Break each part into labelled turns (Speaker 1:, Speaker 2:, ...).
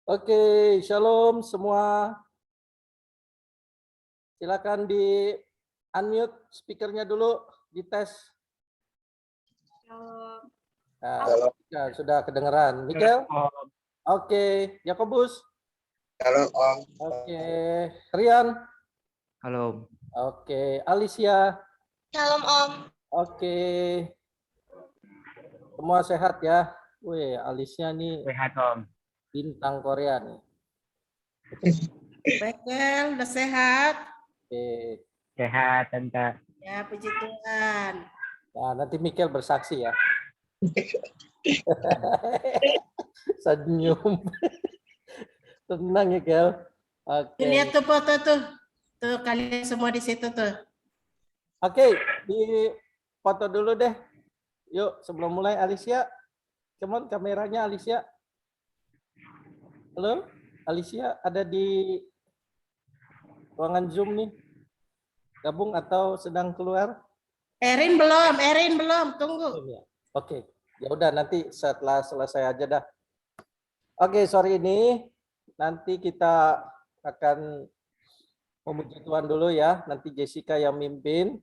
Speaker 1: Oke, shalom semua. Silakan di unmute speakernya dulu, dites.
Speaker 2: Shalom.
Speaker 1: Nah, ya, sudah kedengeran. Michael? Oke, Yakobus?
Speaker 3: Halo Om.
Speaker 1: Oke, Rian?
Speaker 4: Halo.
Speaker 1: Oke, Alicia?
Speaker 2: Shalom Om.
Speaker 1: Oke. Semua sehat ya? Wih, Alicia nih
Speaker 4: Sehat Om.
Speaker 1: bintang Korea nih.
Speaker 5: Michael, udah sehat?
Speaker 1: Oke.
Speaker 4: Sehat Tante.
Speaker 5: Ya, puji Tuhan.
Speaker 1: Nah, nanti Michael bersaksi ya. Senyum. Tenang ya, Kel. Oke.
Speaker 5: Lihat tuh foto tuh. Tuh kalian semua di situ tuh.
Speaker 1: Oke, di foto dulu deh. Yuk, sebelum mulai Alicia. Come on, kameranya Alicia. Halo, Alicia ada di ruangan Zoom nih. Gabung atau sedang keluar?
Speaker 5: Erin belum, tunggu.
Speaker 1: Oke, ya udah nanti setelah selesai aja dah. Oke, sore ini nanti kita akan memuji Tuhan dulu ya. Nanti Jessica yang mimpin,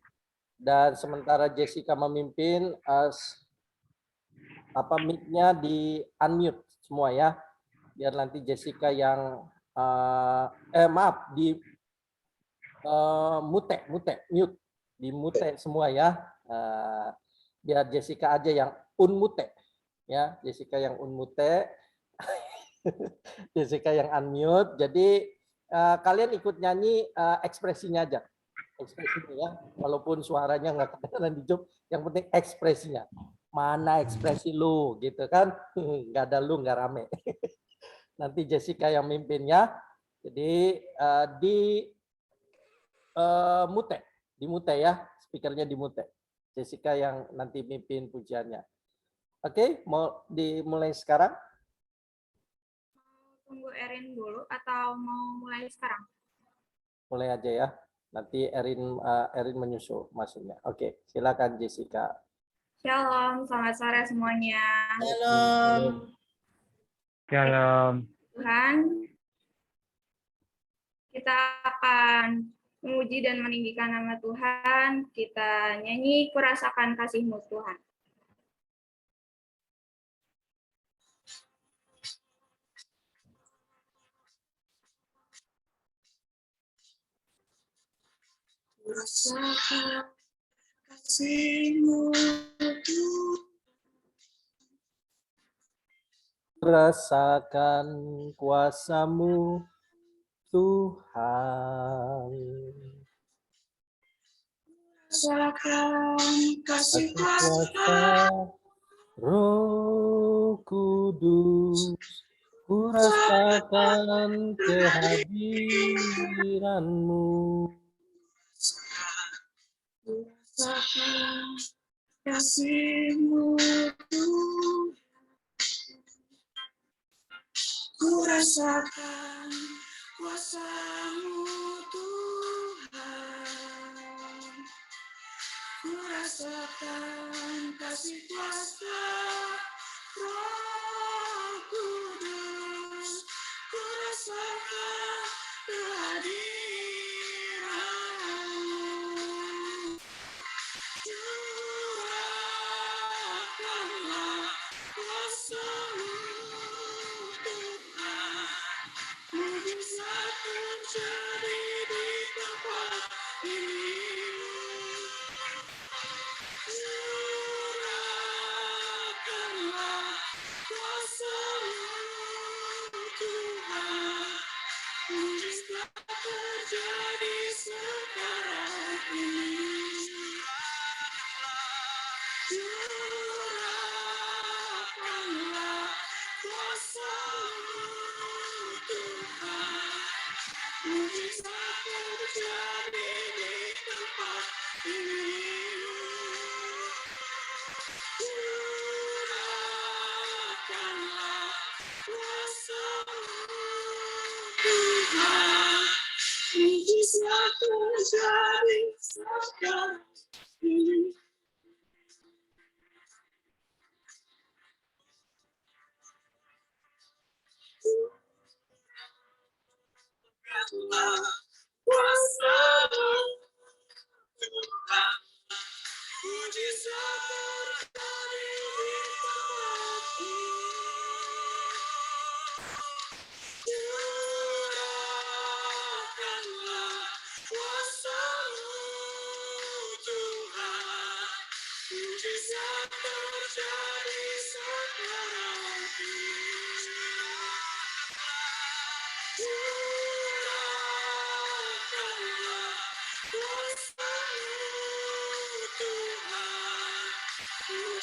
Speaker 1: dan sementara Jessica memimpin, mic-nya di unmute semua ya. Biar nanti Jessica yang di mute di mute semua ya. Biar Jessica aja yang unmute ya, Jessica yang unmute. Jessica yang unmute. Jadi kalian ikut nyanyi ekspresinya aja. Ekspresinya ya. Walaupun suaranya nggak kedengeran di Zoom, yang penting ekspresinya. Mana ekspresi lu gitu kan? Nggak ada lu, nggak rame. Nanti Jessica yang mimpinnya. Jadi di mute ya, speakernya di mute. Jessica yang nanti mimpin pujiannya. Oke, mau dimulai sekarang?
Speaker 2: Tunggu Erin dulu atau mau mulai sekarang?
Speaker 1: Mulai aja ya. Nanti Erin menyusul masuknya. Oke, silakan Jessica.
Speaker 2: Shalom, selamat sore semuanya.
Speaker 5: Shalom.
Speaker 4: Shalom.
Speaker 2: Tuhan, kita akan memuji dan meninggikan nama Tuhan. Kita nyanyi Kurasakan Kasih-Mu Tuhan.
Speaker 3: Rasakan kasih-Mu Tuhan.
Speaker 1: Rasakan kuasa-Mu Tuhan.
Speaker 3: Rasakan kasih kuasa
Speaker 1: Roh Kudus, ku rasakan kehadiran-Mu.
Speaker 3: Rasakan kasih-Mu Tuhan. Ku rasakan kuasa-Mu Tuhan. Ku rasakan kasih kuasa Roh Kudus. Ku rasakan kehadiran-Mu. Curahkanlah kuasa-Mu Tuhan. Mujizat terjadi di tempat ini. Curahkanlah kuasa-Mu Tuhan. Mujizat terjadi sekarang ini. Curahkanlah kuasa-Mu Tuhan. Mujizat terjadi di tempat ini. Curahkanlah kuasa-Mu Tuhan. Mujizat terjadi sekarang ini.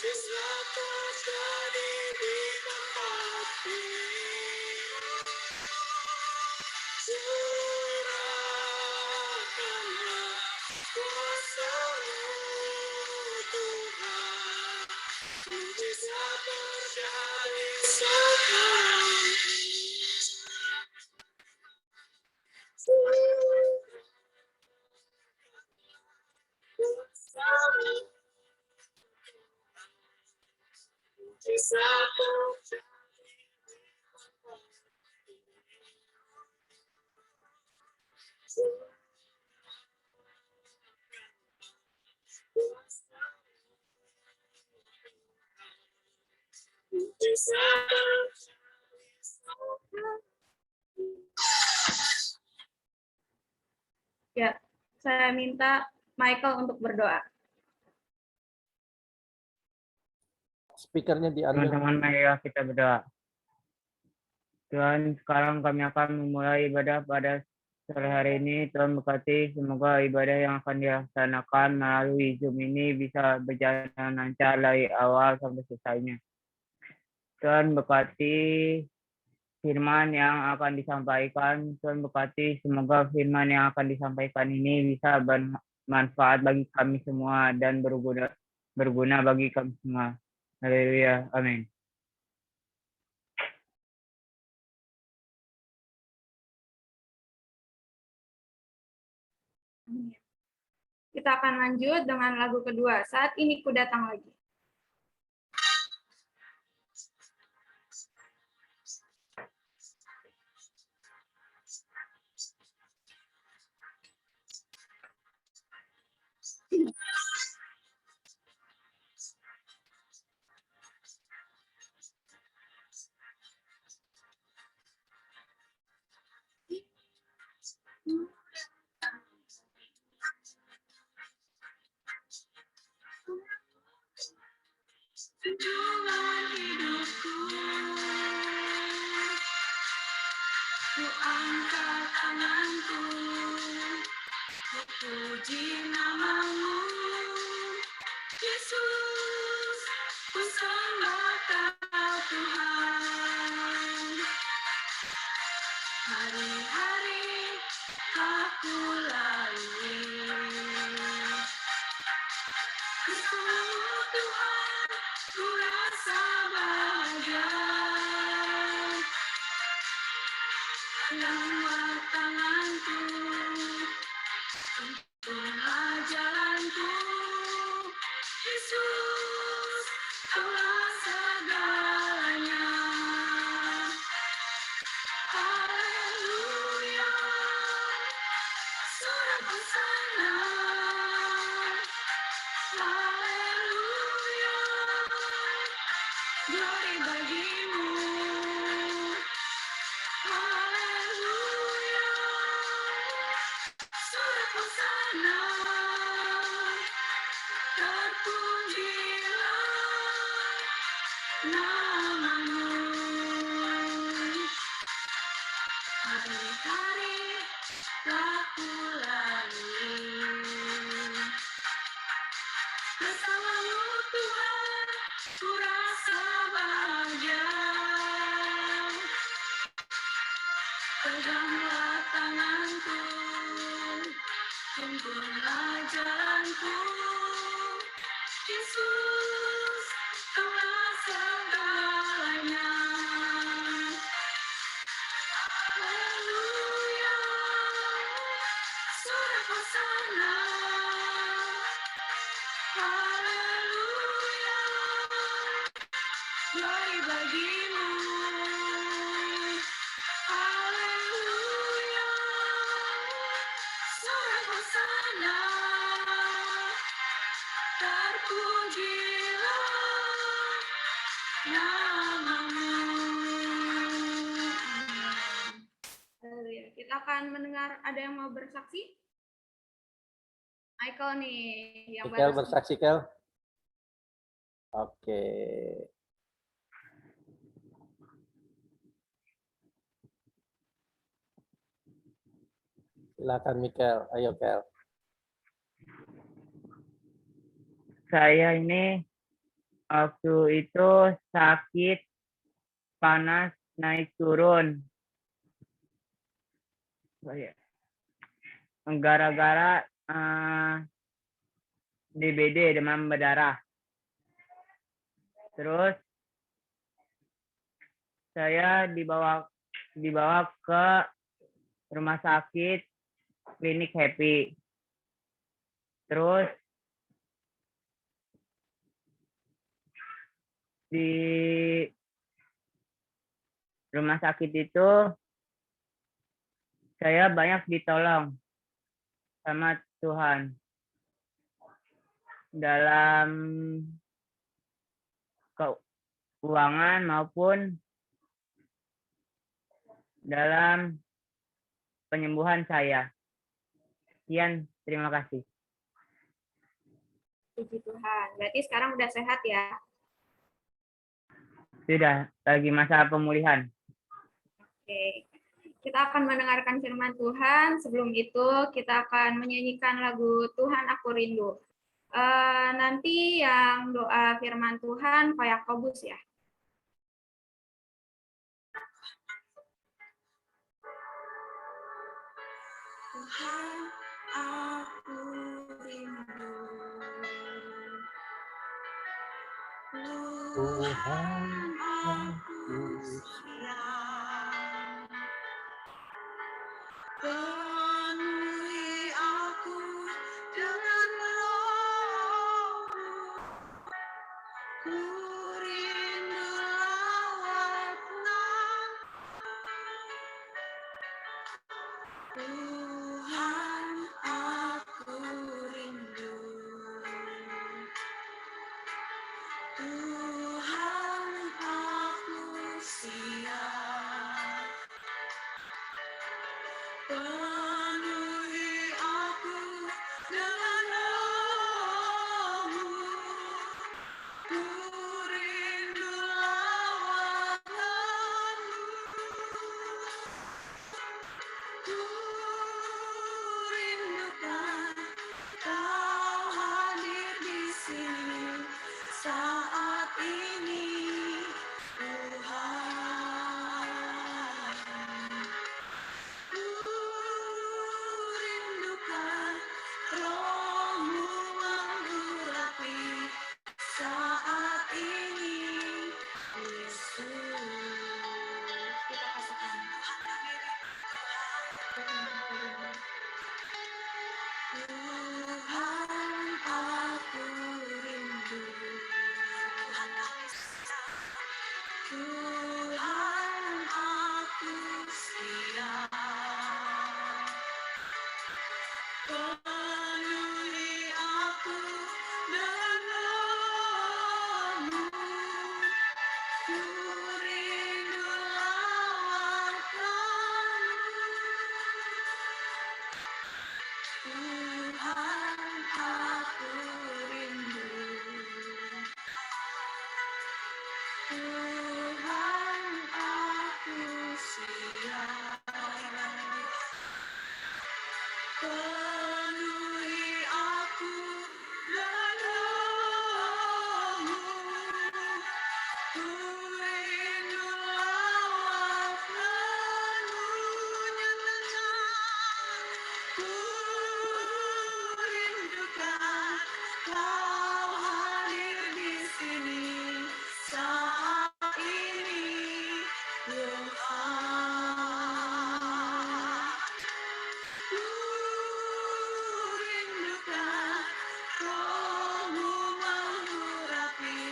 Speaker 3: Mujizat terjadi di tempat ini. Curahkanlah kuasa-Mu, Tuhan. Mujizat terjadi sekarang. Kuasa-Mu, mujizat terjadi.
Speaker 2: Ya, saya minta Michael untuk berdoa.
Speaker 1: Speakernya diambil.
Speaker 4: Teman-teman, marilah kita berdoa. Tuhan, sekarang kami akan memulai ibadah pada sore hari ini. Tuhan berkati, semoga ibadah yang akan dilaksanakan melalui Zoom ini bisa berjalan lancar dari awal sampai selesainya. Tuhan berkati firman yang akan disampaikan. Tuhan berkati, semoga firman yang akan disampaikan ini bisa bermanfaat bagi kami semua dan berguna bagi kami semua. Haleluya. Amin.
Speaker 2: Kita akan lanjut dengan lagu kedua. Saat ini ku datang lagi.
Speaker 3: Tujuan hidupku, ku angkat tanganku, ku puji nama-Mu, Yesus, ku sembah Kau Tuhan. Hari-hari aku lalui, bersama-Mu Tuhan, ku rasa bahagia. Lewat tanganku, tuntunlah jalanku. Yesus, Kaulah segalanya. Haleluya, sorak hosana. Haleluya, glory bagi-Mu. Haleluya, sorak hosana. Terpujilah nama-Mu. Hari-hari telah ku lalui, bersama-Mu Tuhan, ku rasa bahagia. Peganglah tanganku, tuntunlah jalanku. Yesus, Kaulah segalanya. Haleluya, sorak hosana. Haleluya, glory bagi-Mu. Haleluya, sorak hosana. Terpujilah nama-Mu.
Speaker 2: Haleluya. Kita akan mendengar ada yang mau bersaksi. Michael nih yang
Speaker 1: Kel
Speaker 2: baru
Speaker 1: bersaksi, Kel. Oke. Silakan Mikel. Ayo Kel.
Speaker 4: Saya ini Waktu itu sakit, panas, naik turun. Gara-gara DBD, demam berdarah. Terus saya dibawa ke rumah sakit klinik Happy. Terus di rumah sakit itu saya banyak ditolong sama Tuhan dalam keuangan maupun dalam penyembuhan saya. Sekian, terima kasih.
Speaker 2: Puji Tuhan. Berarti sekarang udah sehat ya?
Speaker 4: Sudah, lagi masa pemulihan.
Speaker 2: Oke. Kita akan mendengarkan firman Tuhan. Sebelum itu, kita akan menyanyikan lagu Tuhan Aku Rindu. Nanti yang doa firman Tuhan, Pak Yakobus ya.
Speaker 3: Tuhan, aku rindu. Tuhan, aku sayang. Penuhi aku dengan roh-Mu. Ku rindu lawat nan. Tuhan, aku rindu. Tuhan, aku siap. Penuhi aku dengan roh-Mu. Ku rindu lawatan-Mu. Ku rindukan Kau hadir di sini saat ini, Tuhan. Ku rindukan Roh-Mu mengurapi saat ini, Yesus. Kita katakan, Tuhan, aku rindu. Tuhan, aku siap. Penuhi aku dengan Roh-Mu. Ku rindu lawatan-Mu. Tuhan, aku rindu. Tuhan, aku siap. Penuhi aku dengan Roh-Mu. Ku rindu lawat-Mu. Nyatakan, ku rindukan Kau hadir di sini saat ini, Tuhan. Ku rindukan Roh-Mu mengurapi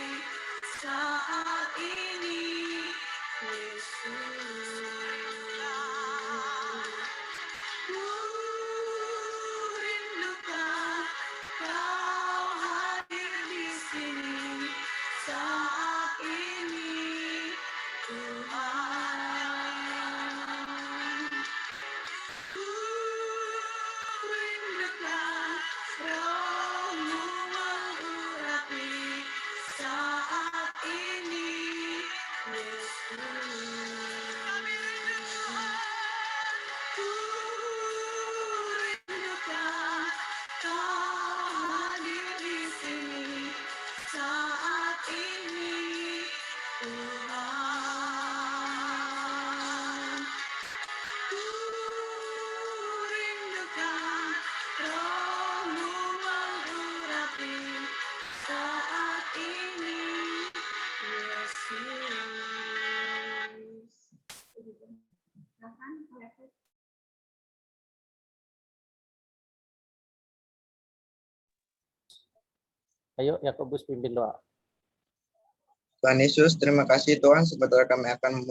Speaker 3: saat ini, Yesus. Ku rindukan Kau hadir di sini saat ini, Tuhan. Ku rindukan Roh-Mu mengurapi saat ini, Yesus. Ku rindukan Kau hadir di sini saat ini.
Speaker 1: Ayo Yakobus pimpin doa.
Speaker 6: Tuhan Yesus, terima kasih Tuhan, sebetulnya kami akan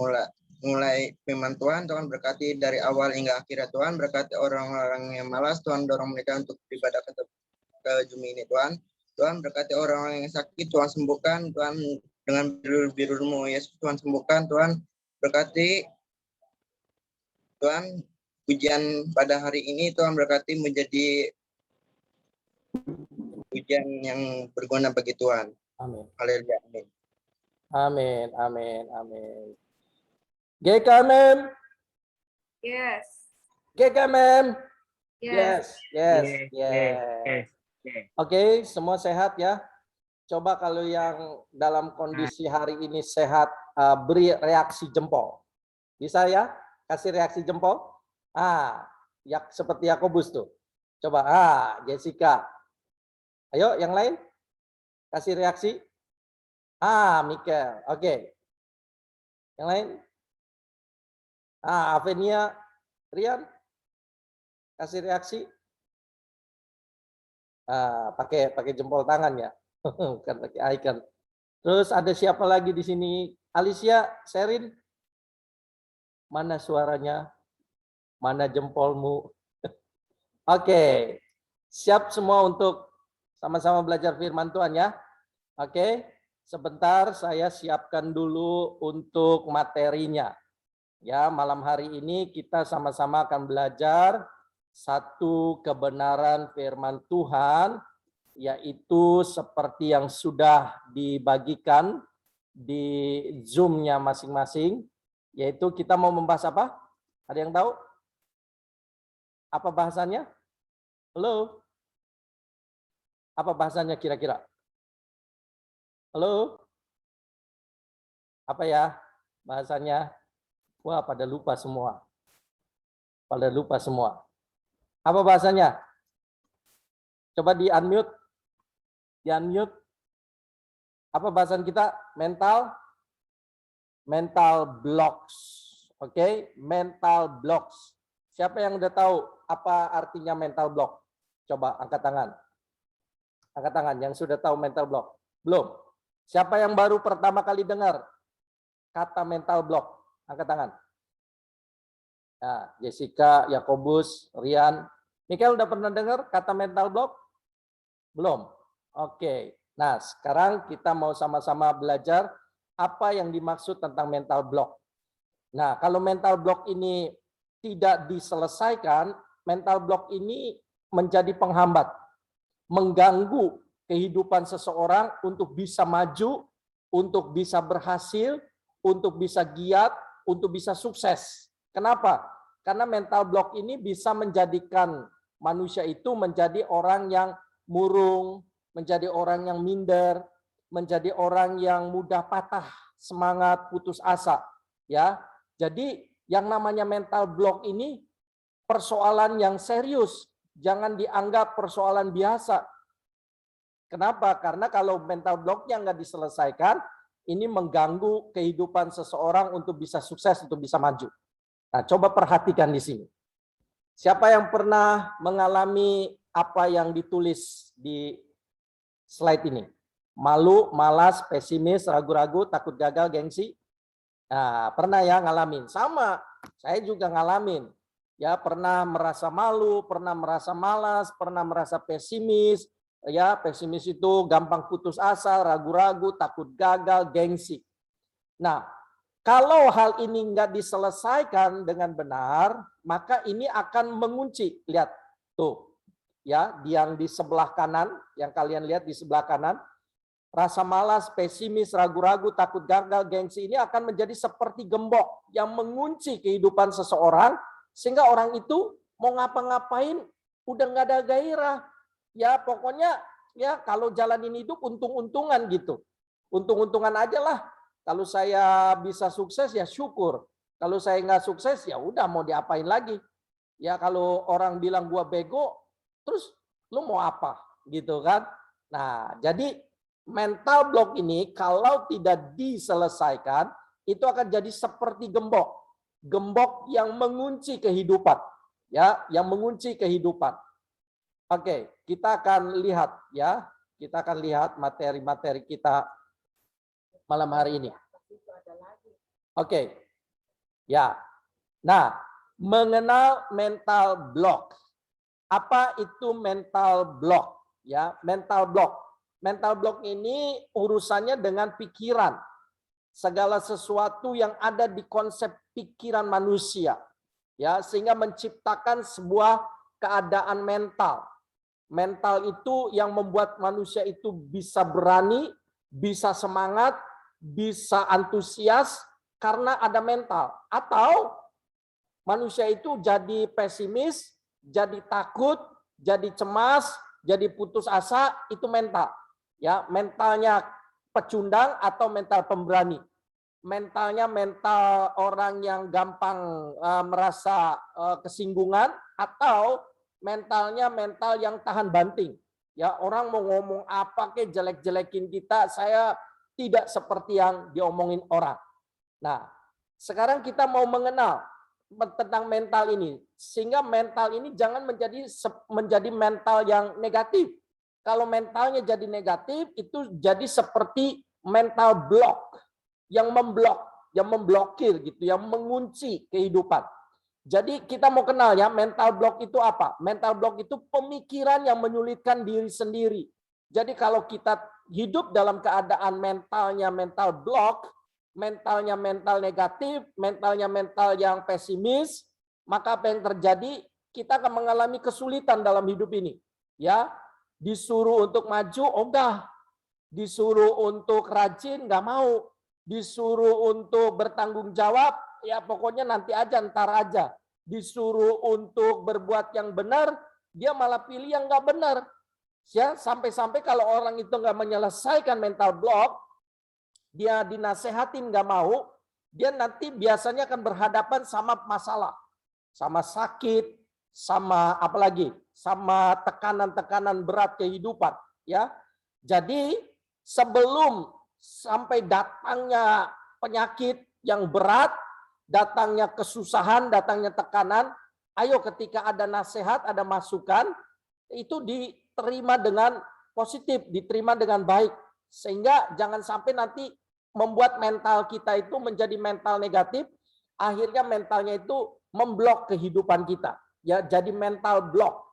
Speaker 6: mulai firman Tuhan. Tuhan berkati dari awal hingga akhirnya Tuhan, berkati orang-orang yang malas, Tuhan dorong mereka untuk beribadah ke Zoom ini Tuhan. Tuhan berkati orang-orang yang sakit, Tuhan sembuhkan, Tuhan dengan biru-biru-Mu Yesus, Tuhan sembuhkan, Tuhan berkati Tuhan ujian pada hari ini, Tuhan berkati menjadi ujian yang berguna bagi Tuhan.
Speaker 1: Amin.
Speaker 6: Haleluya. Amin.
Speaker 1: Amin, amin, amin. GKMM,
Speaker 2: Yes.
Speaker 1: GKMM.
Speaker 2: Yes.
Speaker 1: Yes, yes,
Speaker 4: Yes.
Speaker 1: yes.
Speaker 4: Yes.
Speaker 1: Oke, semua sehat ya. Coba kalau yang dalam kondisi hari ini sehat, beri reaksi jempol. Bisa ya? Kasih reaksi jempol. Ya seperti Yakobus tuh. Coba, Jessica. Ayo, yang lain. Kasih reaksi. Mikel. Oke. Yang lain. Avenia, Rian. Kasih reaksi. Pakai jempol tangan ya. Bukan pakai icon. Terus ada siapa lagi di sini? Alicia, Sherin. Mana suaranya? Mana jempolmu? Oke. Siap semua untuk sama-sama belajar firman Tuhan ya. Oke. Sebentar saya siapkan dulu untuk materinya. Ya, malam hari ini kita sama-sama akan belajar satu kebenaran firman Tuhan, yaitu seperti yang sudah dibagikan di Zoom-nya masing-masing, yaitu kita mau membahas apa? Ada yang tahu? Apa bahasannya? Halo? Apa bahasannya kira-kira? Halo? Apa ya bahasannya? Wah, pada lupa semua. Pada lupa semua. Apa bahasanya? Coba di-unmute. Di-unmute. Apa bahasan kita? Mental blocks. Oke, mental blocks. Siapa yang udah tahu apa artinya mental block? Coba angkat tangan. Angkat tangan yang sudah tahu mental block. Belum? Siapa yang baru pertama kali dengar kata mental block? Angkat tangan. Nah, Jessica, Yakobus, Rian. Michael udah pernah dengar kata mental block? Belum? Oke. Nah, sekarang kita mau sama-sama belajar apa yang dimaksud tentang mental block. Nah, kalau mental block ini tidak diselesaikan, mental block ini menjadi penghambat, mengganggu kehidupan seseorang untuk bisa maju, untuk bisa berhasil, untuk bisa giat, untuk bisa sukses. Kenapa? Karena mental block ini bisa menjadikan manusia itu menjadi orang yang murung, menjadi orang yang minder, menjadi orang yang mudah patah semangat, putus asa. Ya, jadi yang namanya mental block ini persoalan yang serius, jangan dianggap persoalan biasa. Kenapa? Karena kalau mental blocknya nggak diselesaikan, ini mengganggu kehidupan seseorang untuk bisa sukses, untuk bisa maju. Nah, coba perhatikan di sini. Siapa yang pernah mengalami apa yang ditulis di slide ini? Malu, malas, pesimis, ragu-ragu, takut gagal, gengsi. Nah, pernah ya ngalamin? Sama, saya juga ngalamin. Ya, pernah merasa malu, pernah merasa malas, pernah merasa pesimis. Ya, pesimis itu gampang putus asa, ragu-ragu, takut gagal, gengsi. Nah, kalau hal ini nggak diselesaikan dengan benar, maka ini akan mengunci. Lihat, tuh. Ya, yang di sebelah kanan, yang kalian lihat di sebelah kanan, rasa malas, pesimis, ragu-ragu, takut gagal, gengsi ini akan menjadi seperti gembok yang mengunci kehidupan seseorang, sehingga orang itu mau ngapa-ngapain udah nggak ada gairah. Ya pokoknya ya kalau jalanin hidup untung-untungan gitu. Untung-untungan aja lah. Kalau saya bisa sukses ya syukur. Kalau saya nggak sukses ya udah mau diapain lagi. Ya kalau orang bilang gua bego, terus lu mau apa gitu kan. Nah jadi mental block ini kalau tidak diselesaikan, itu akan jadi seperti gembok. Gembok yang mengunci kehidupan. Ya, yang mengunci kehidupan. Oke, kita akan lihat ya. Kita akan lihat materi-materi kita malam hari ini. Oke. Ya. Nah, mengenal mental block. Apa itu mental block? Ya, mental block. Mental block ini urusannya dengan pikiran. Segala sesuatu yang ada di konsep pikiran manusia. Ya, sehingga menciptakan sebuah keadaan mental. Mental itu yang membuat manusia itu bisa berani, bisa semangat, bisa antusias karena ada mental. Atau manusia itu jadi pesimis, jadi takut, jadi cemas, jadi putus asa, itu mental. Ya, mentalnya pecundang atau mental pemberani. Mentalnya mental orang yang gampang merasa kesinggungan, atau mentalnya mental yang tahan banting. Ya, orang mau ngomong apa ke jelek-jelekin kita, saya tidak seperti yang diomongin orang. Nah, sekarang kita mau mengenal tentang mental ini, sehingga mental ini jangan menjadi mental yang negatif. Kalau mentalnya jadi negatif, itu jadi seperti mental block yang memblok, yang memblokir gitu, yang mengunci kehidupan. Jadi kita mau kenal ya, mental block itu apa? Mental block itu pemikiran yang menyulitkan diri sendiri. Jadi kalau kita hidup dalam keadaan mentalnya mental block, mentalnya mental negatif, mentalnya mental yang pesimis, maka apa yang terjadi? Kita akan mengalami kesulitan dalam hidup ini. Ya, disuruh untuk maju, ogah. Disuruh untuk rajin, nggak mau. Disuruh untuk bertanggung jawab, ya pokoknya nanti aja, ntar aja. Disuruh untuk berbuat yang benar, dia malah pilih yang nggak benar. Ya, sampai-sampai kalau orang itu nggak menyelesaikan mental block, dia dinasehatin nggak mau, dia nanti biasanya akan berhadapan sama masalah, sama sakit, sama apalagi, sama tekanan-tekanan berat kehidupan. Ya, jadi sebelum sampai datangnya penyakit yang berat, datangnya kesusahan, datangnya tekanan, ayo ketika ada nasihat, ada masukan, itu diterima dengan positif, diterima dengan baik. Sehingga jangan sampai nanti membuat mental kita itu menjadi mental negatif, akhirnya mentalnya itu memblok kehidupan kita. Ya, jadi mental block.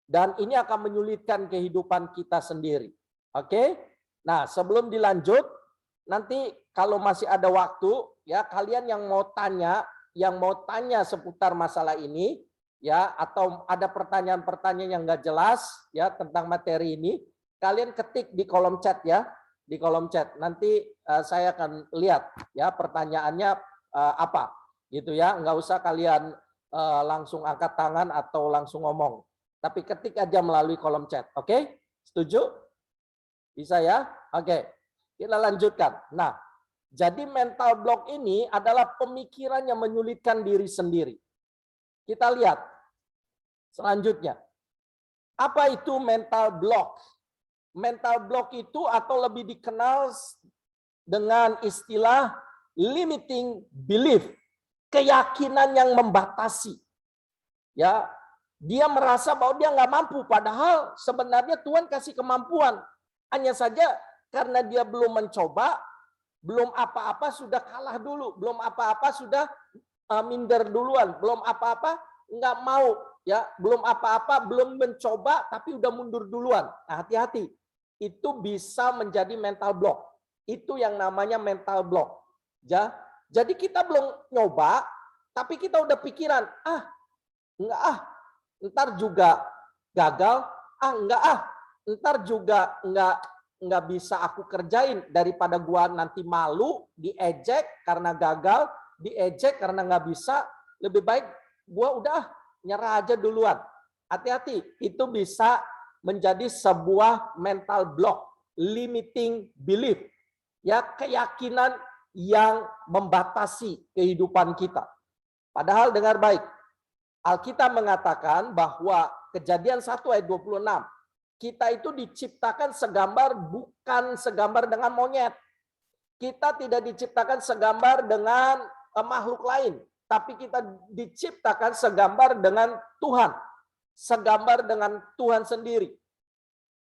Speaker 1: Dan ini akan menyulitkan kehidupan kita sendiri. Oke? Nah, sebelum dilanjut, nanti kalau masih ada waktu, ya kalian yang mau tanya seputar masalah ini, ya atau ada pertanyaan-pertanyaan yang nggak jelas, ya tentang materi ini, kalian ketik di kolom chat ya, di kolom chat. Nanti saya akan lihat ya pertanyaannya apa, gitu ya. Nggak usah kalian langsung angkat tangan atau langsung ngomong, tapi ketik aja melalui kolom chat. Oke? Setuju? Bisa ya? Oke. Kita lanjutkan. Nah, jadi mental block ini adalah pemikiran yang menyulitkan diri sendiri. Kita lihat selanjutnya. Apa itu mental block? Mental block itu atau lebih dikenal dengan istilah limiting belief, keyakinan yang membatasi. Ya, dia merasa bahwa dia nggak mampu, padahal sebenarnya Tuhan kasih kemampuan. Hanya saja karena dia belum mencoba, belum apa-apa sudah kalah dulu, belum apa-apa sudah minder duluan, belum apa-apa nggak mau, ya, belum apa-apa belum mencoba tapi udah mundur duluan. Nah, hati-hati, itu bisa menjadi mental block. Itu yang namanya mental block. Ya, jadi kita belum nyoba, tapi kita udah pikiran, ntar juga gagal, ntar juga nggak bisa aku kerjain, daripada gua nanti malu, diejek karena gagal, diejek karena nggak bisa, lebih baik gua udah nyerah aja duluan. Hati-hati, itu bisa menjadi sebuah mental block, limiting belief, ya keyakinan yang membatasi kehidupan kita. Padahal dengar baik, Alkitab mengatakan bahwa Kejadian 1 ayat 26, kita itu diciptakan segambar, bukan segambar dengan monyet. Kita tidak diciptakan segambar dengan makhluk lain, tapi kita diciptakan segambar dengan Tuhan, segambar dengan Tuhan sendiri.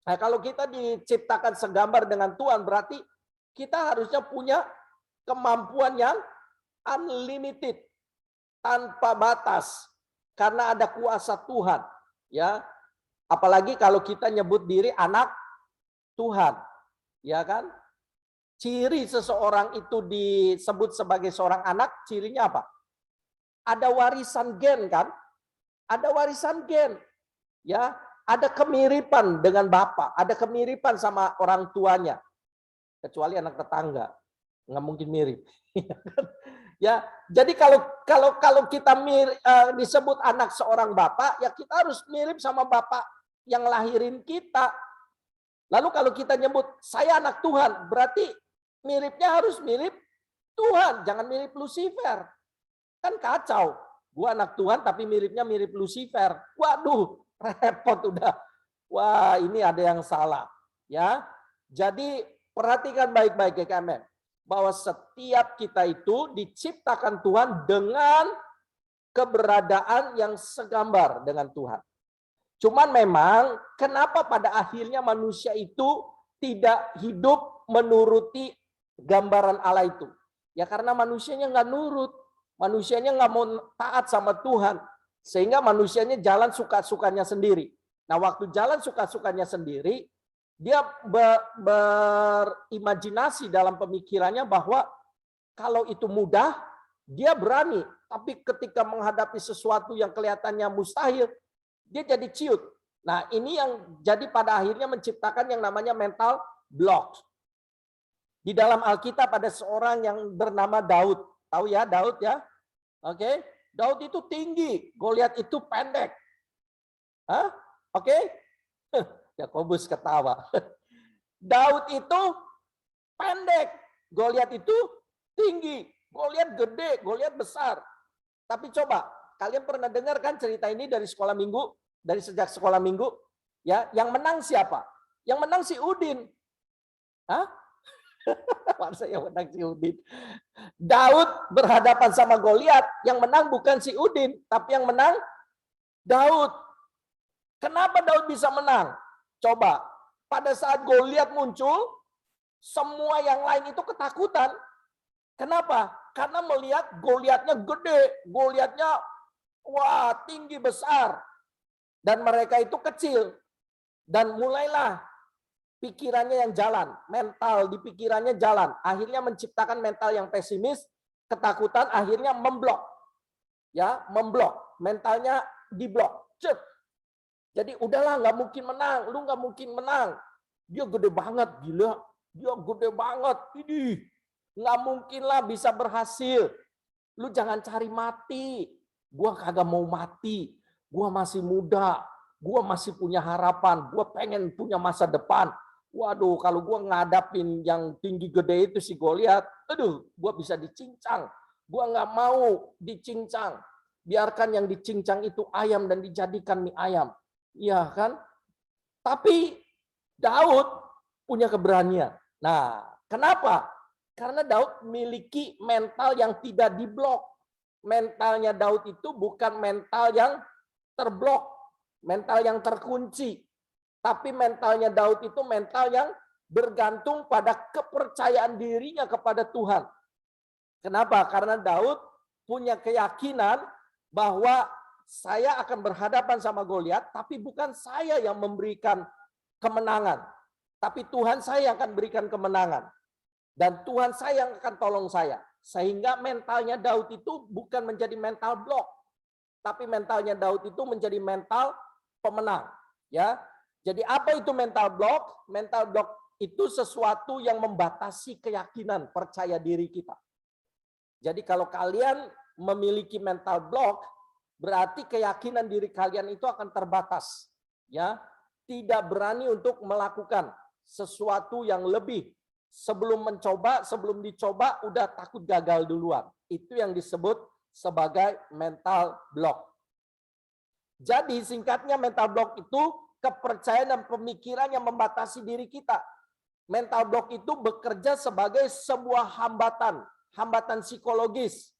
Speaker 1: Nah, kalau kita diciptakan segambar dengan Tuhan, berarti kita harusnya punya kemampuan yang unlimited, tanpa batas, karena ada kuasa Tuhan, ya. Apalagi kalau kita nyebut diri anak Tuhan, ya kan? Ciri seseorang itu disebut sebagai seorang anak, cirinya apa? Ada warisan gen, kan? Ada warisan gen, ya. Ada kemiripan dengan bapak, ada kemiripan sama orang tuanya, kecuali anak tetangga, nggak mungkin mirip. Ya, jadi kalau kita disebut anak seorang bapak, ya kita harus mirip sama bapak yang lahirin kita. Lalu kalau kita nyebut saya anak Tuhan, berarti miripnya harus mirip Tuhan, jangan mirip Lucifer. Kan kacau. Gua anak Tuhan tapi miripnya mirip Lucifer. Waduh, repot udah. Wah, ini ada yang salah, ya. Jadi perhatikan baik-baik ya, Kamen, bahwa setiap kita itu diciptakan Tuhan dengan keberadaan yang segambar dengan Tuhan. Cuman memang kenapa pada akhirnya manusia itu tidak hidup menuruti gambaran Allah itu? Ya karena manusianya nggak nurut, manusianya nggak mau taat sama Tuhan, sehingga manusianya jalan suka-sukanya sendiri. Nah, waktu jalan suka-sukanya sendiri, dia berimajinasi dalam pemikirannya bahwa kalau itu mudah, dia berani. Tapi ketika menghadapi sesuatu yang kelihatannya mustahil, dia jadi ciut. Nah, ini yang jadi pada akhirnya menciptakan yang namanya mental block. Di dalam Alkitab ada seorang yang bernama Daud. Tahu ya Daud ya? Oke. Daud itu tinggi, Goliat itu pendek. Hah? Oke? Yakobus ketawa. Daud itu pendek, Goliat itu tinggi. Goliat gede, Goliat besar. Tapi coba, kalian pernah dengar kan cerita ini dari sekolah minggu, dari sejak sekolah minggu? Ya, yang menang siapa? Yang menang si Udin. Hah? Masa yang menang si Udin? Daud berhadapan sama Goliat, yang menang bukan si Udin, tapi yang menang Daud. Kenapa Daud bisa menang? Coba, pada saat Goliat muncul, semua yang lain itu ketakutan. Kenapa? Karena melihat Goliatnya gede, Goliatnya wah tinggi besar, dan mereka itu kecil. Dan mulailah pikirannya yang jalan, mental di pikirannya jalan. Akhirnya menciptakan mental yang pesimis, ketakutan, akhirnya memblok. Ya, memblok. Mentalnya diblok. Cet. Jadi udahlah, nggak mungkin menang, lu nggak mungkin menang. Dia gede banget, gila. Dia gede banget, ini nggak mungkin lah bisa berhasil. Lu jangan cari mati. Gua kagak mau mati. Gua masih muda. Gua masih punya harapan. Gua pengen punya masa depan. Waduh, kalau gua ngadapin yang tinggi gede itu si Goliat, aduh, gua bisa dicincang. Gua nggak mau dicincang. Biarkan yang dicincang itu ayam dan dijadikan mie ayam. Iya kan? Tapi Daud punya keberanian. Nah, kenapa? Karena Daud memiliki mental yang tidak diblok. Mentalnya Daud itu bukan mental yang terblok, mental yang terkunci. Tapi mentalnya Daud itu mental yang bergantung pada kepercayaan dirinya kepada Tuhan. Kenapa? Karena Daud punya keyakinan bahwa saya akan berhadapan sama Goliat, tapi bukan saya yang memberikan kemenangan. Tapi Tuhan saya yang akan berikan kemenangan. Dan Tuhan saya yang akan tolong saya. Sehingga mentalnya Daud itu bukan menjadi mental block. Tapi mentalnya Daud itu menjadi mental pemenang. Ya, jadi apa itu mental block? Mental block itu sesuatu yang membatasi keyakinan, percaya diri kita. Jadi kalau kalian memiliki mental block, berarti keyakinan diri kalian itu akan terbatas, ya, tidak berani untuk melakukan sesuatu yang lebih. Sebelum mencoba, sebelum dicoba, udah takut gagal duluan. Itu yang disebut sebagai mental block. Jadi singkatnya mental block itu kepercayaan dan pemikiran yang membatasi diri kita. Mental block itu bekerja sebagai sebuah hambatan psikologis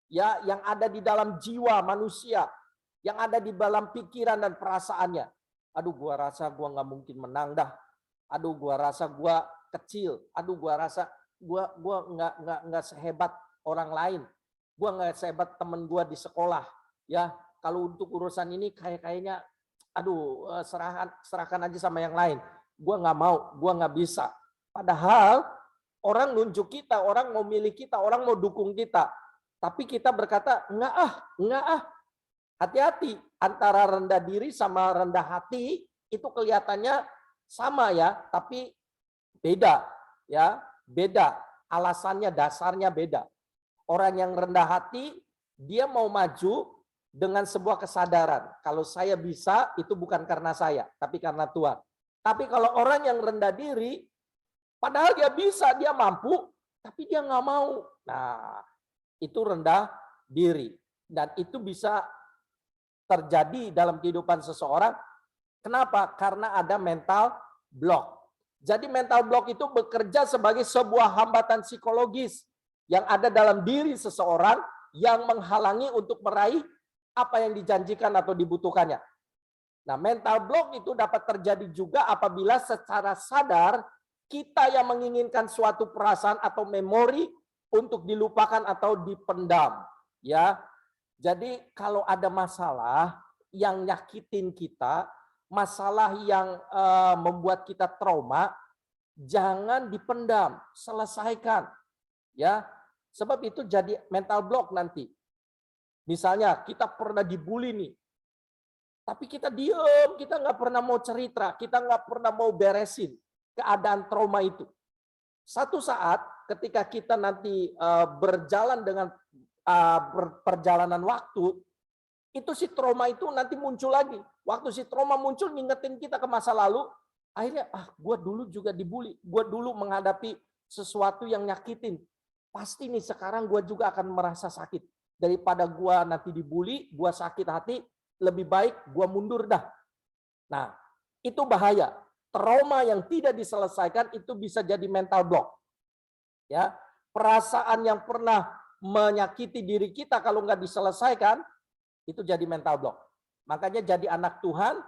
Speaker 1: ya yang ada di dalam jiwa manusia, yang ada di dalam pikiran dan perasaannya. Aduh, gua rasa gua nggak mungkin menang dah. Aduh, gua rasa gua kecil. Aduh, gua rasa gua nggak sehebat orang lain. Gua nggak sehebat temen gua di sekolah. Ya, kalau untuk urusan ini kayaknya, aduh, serahkan aja sama yang lain. Gua nggak mau, gua nggak bisa. Padahal orang nunjuk kita, orang mau milih kita, orang mau dukung kita. Tapi kita berkata, enggak ah. Hati-hati, antara rendah diri sama rendah hati itu kelihatannya sama ya, tapi beda ya, beda. Alasannya, dasarnya beda. Orang yang rendah hati, dia mau maju dengan sebuah kesadaran. Kalau saya bisa, itu bukan karena saya, tapi karena Tuhan. Tapi kalau orang yang rendah diri, padahal dia bisa, dia mampu, tapi dia nggak mau. Nah, itu rendah diri. Dan itu bisa terjadi dalam kehidupan seseorang. Kenapa? Karena ada mental block. Jadi mental block itu bekerja sebagai sebuah hambatan psikologis yang ada dalam diri seseorang yang menghalangi untuk meraih apa yang dijanjikan atau dibutuhkannya. Nah, mental block itu dapat terjadi juga apabila secara sadar kita yang menginginkan suatu perasaan atau memori untuk dilupakan atau dipendam, ya. Jadi kalau ada masalah yang nyakitin kita, masalah yang membuat kita trauma, jangan dipendam, selesaikan, ya. Sebab itu jadi mental block nanti. Misalnya kita pernah dibully nih, tapi kita diem, kita nggak pernah mau cerita, kita nggak pernah mau beresin keadaan trauma itu. Satu saat ketika kita nanti berjalan dengan perjalanan waktu, itu si trauma itu nanti muncul lagi. Waktu si trauma muncul ngingetin kita ke masa lalu, akhirnya gue dulu juga dibully, gue dulu menghadapi sesuatu yang nyakitin. Pasti nih sekarang gue juga akan merasa sakit. Daripada gue nanti dibully, gue sakit hati, lebih baik gue mundur dah. Nah, itu bahaya. Trauma yang tidak diselesaikan itu bisa jadi mental block. Ya, perasaan yang pernah menyakiti diri kita kalau nggak diselesaikan, itu jadi mental block. Makanya jadi anak Tuhan,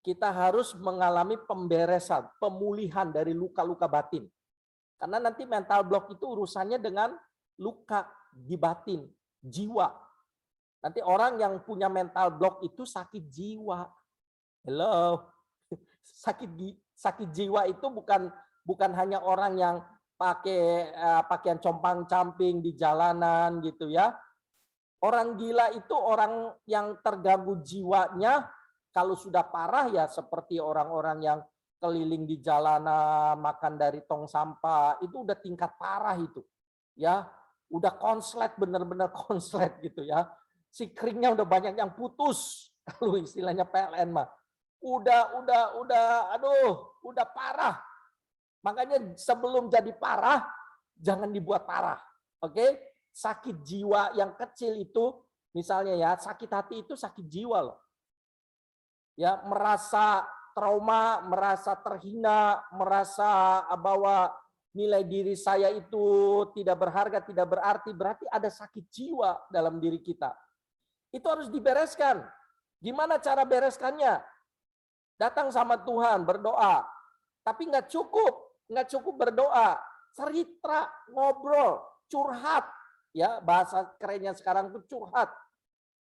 Speaker 1: kita harus mengalami pemberesan, pemulihan dari luka-luka batin. Karena nanti mental block itu urusannya dengan luka di batin, jiwa. Nanti orang yang punya mental block itu sakit jiwa. Hello. Sakit jiwa itu bukan hanya orang yang pakai pakaian compang-camping di jalanan gitu ya. Orang gila itu orang yang terganggu jiwanya kalau sudah parah ya seperti orang-orang yang keliling di jalanan, makan dari tong sampah, itu udah tingkat parah itu. Ya, udah konslet, bener-bener konslet gitu ya. Si keringnya udah banyak yang putus, kalau istilahnya PLN mah. Udah parah. Makanya sebelum jadi parah, jangan dibuat parah. Oke? Sakit jiwa yang kecil itu, misalnya ya, sakit hati itu sakit jiwa loh. Ya, merasa trauma, merasa terhina, merasa bahwa nilai diri saya itu tidak berharga, tidak berarti ada sakit jiwa dalam diri kita. Itu harus dibereskan. Gimana cara bereskannya? Datang sama Tuhan, berdoa. Tapi nggak cukup berdoa. Cerita, ngobrol, curhat. Ya, bahasa kerennya sekarang itu curhat.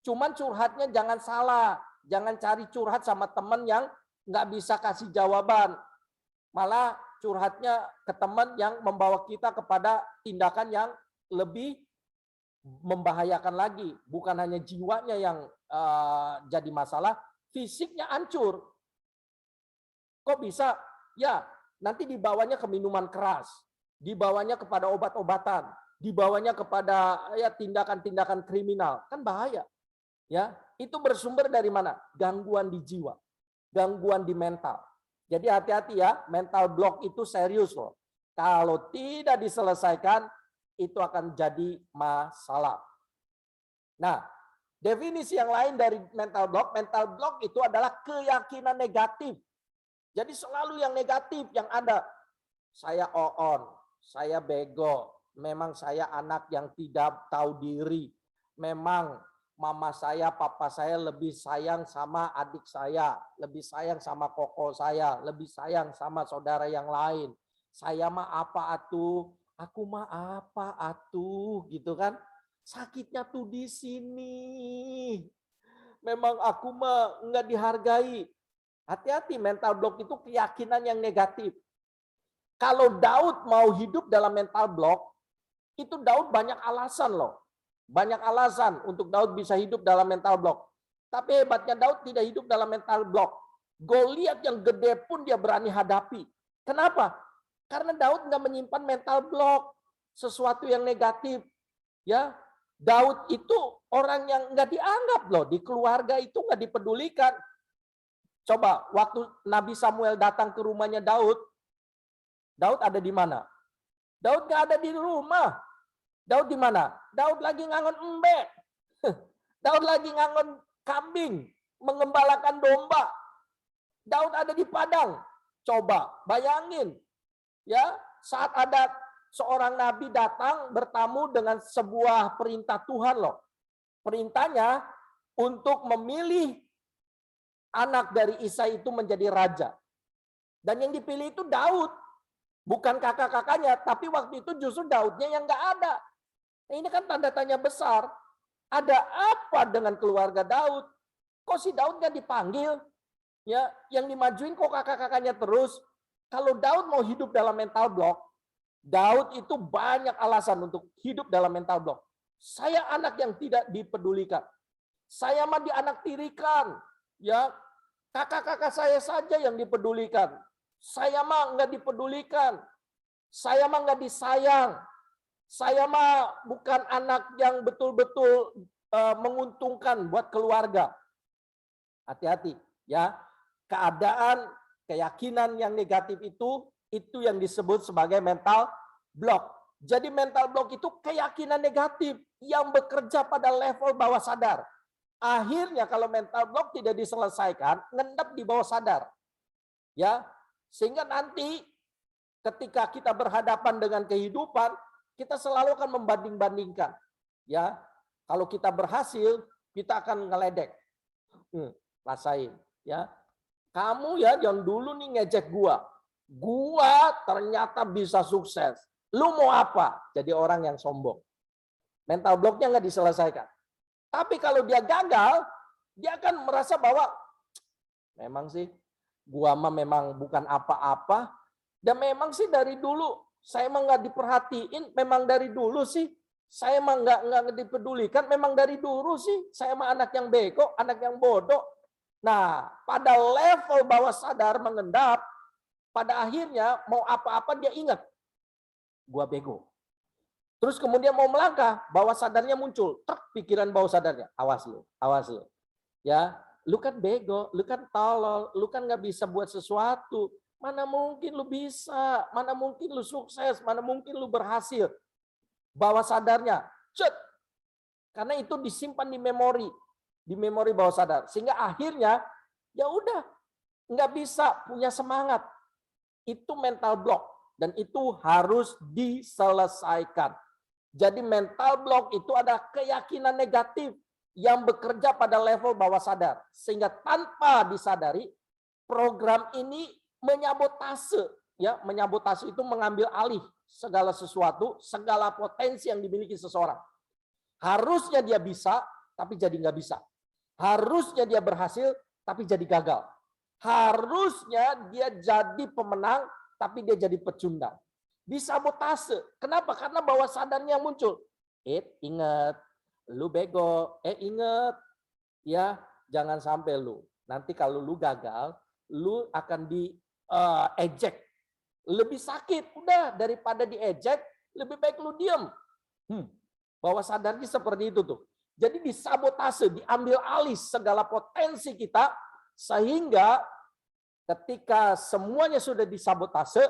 Speaker 1: Cuman curhatnya jangan salah. Jangan cari curhat sama teman yang nggak bisa kasih jawaban. Malah curhatnya ke teman yang membawa kita kepada tindakan yang lebih membahayakan lagi. Bukan hanya jiwanya yang jadi masalah, fisiknya hancur. Kok bisa? Ya, nanti dibawanya ke minuman keras, dibawanya kepada obat-obatan, dibawanya kepada ya tindakan-tindakan kriminal. Kan bahaya. Ya, itu bersumber dari mana? Gangguan di jiwa, gangguan di mental. Jadi hati-hati ya, mental block itu serius loh. Kalau tidak diselesaikan, itu akan jadi masalah. Nah, Definisi yang lain dari mental block itu adalah keyakinan negatif. Jadi selalu yang negatif yang ada. Saya oon, saya bego, memang saya anak yang tidak tahu diri. Memang mama saya, papa saya lebih sayang sama adik saya, lebih sayang sama koko saya, lebih sayang sama saudara yang lain. Saya mah apa atuh? Aku mah apa atuh? Gitu kan? Sakitnya tuh di sini. Memang aku mah nggak dihargai. Hati-hati, mental block itu keyakinan yang negatif. Kalau Daud mau hidup dalam mental block, itu Daud banyak alasan loh. Banyak alasan untuk Daud bisa hidup dalam mental block. Tapi hebatnya Daud tidak hidup dalam mental block. Goliat yang gede pun dia berani hadapi. Kenapa? Karena Daud nggak menyimpan mental block, sesuatu yang negatif. Ya, Daud itu orang yang nggak dianggap loh, di keluarga itu nggak dipedulikan. Coba waktu Nabi Samuel datang ke rumahnya Daud ada di mana? Daud nggak ada di rumah. Daud di mana? Daud lagi ngangon embe. Daud lagi ngangon kambing, mengembalakan domba. Daud ada di padang. Coba bayangin, ya, saat ada seorang nabi datang bertamu dengan sebuah perintah Tuhan loh. Perintahnya untuk memilih anak dari Isai itu menjadi raja. Dan yang dipilih itu Daud. Bukan kakak-kakaknya, tapi waktu itu justru Daudnya yang nggak ada. Nah, ini kan tanda tanya besar. Ada apa dengan keluarga Daud? Kok si Daud nggak dipanggil? Ya, yang dimajuin kok kakak-kakaknya terus? Kalau Daud mau hidup dalam mental block, Daud itu banyak alasan untuk hidup dalam mental block. Saya anak yang tidak dipedulikan. Saya mah dianaktirikan. Ya, kakak-kakak saya saja yang dipedulikan. Saya mah nggak dipedulikan. Saya mah nggak disayang. Saya mah bukan anak yang betul-betul menguntungkan buat keluarga. Hati-hati ya. Keadaan, keyakinan yang negatif itu yang disebut sebagai mental block. Jadi mental block itu keyakinan negatif yang bekerja pada level bawah sadar. Akhirnya kalau mental block tidak diselesaikan, ngendap di bawah sadar. Ya, sehingga nanti ketika kita berhadapan dengan kehidupan, kita selalu akan membanding-bandingkan. Ya, kalau kita berhasil, kita akan ngeledek. Rasain, ya. Kamu ya yang dulu nih ngejek gua ternyata bisa sukses. Lu mau apa? Jadi orang yang sombong. Mental blocknya nggak diselesaikan. Tapi kalau dia gagal, dia akan merasa bahwa memang sih gua mah memang bukan apa-apa, dan memang sih dari dulu saya emang nggak diperhatiin, memang dari dulu sih saya emang nggak dipedulikan, memang dari dulu sih saya emang anak yang bego, anak yang bodoh. Nah, pada level bawah sadar mengendap, pada akhirnya mau apa-apa dia ingat, gua bego. Terus kemudian mau melangkah, bawah sadarnya muncul, pikiran bawah sadarnya, awas lu, ya. Lu kan bego, lu kan tolol, lu kan nggak bisa buat sesuatu. Mana mungkin lu bisa, mana mungkin lu sukses, mana mungkin lu berhasil. Bawah sadarnya, cet. Karena itu disimpan di memori bawah sadar. Sehingga akhirnya, ya udah, nggak bisa punya semangat. Itu mental block. Dan itu harus diselesaikan. Jadi mental block itu ada keyakinan negatif yang bekerja pada level bawah sadar. Sehingga tanpa disadari, program ini menyabotase. Ya, menyabotase itu mengambil alih segala sesuatu, segala potensi yang dimiliki seseorang. Harusnya dia bisa, tapi jadi nggak bisa. Harusnya dia berhasil, tapi jadi gagal. Harusnya dia jadi pemenang, tapi dia jadi pecundang. Disabotase. Kenapa? Karena bawah sadarnya muncul. Ingat. Lu bego, inget ya, jangan sampai lu. Nanti kalau lu gagal, lu akan diejek. Lebih sakit, udah daripada diejek, lebih baik lu diem. Bawah sadarnya seperti itu tuh. Jadi disabotase, diambil alih segala potensi kita, sehingga ketika semuanya sudah disabotase,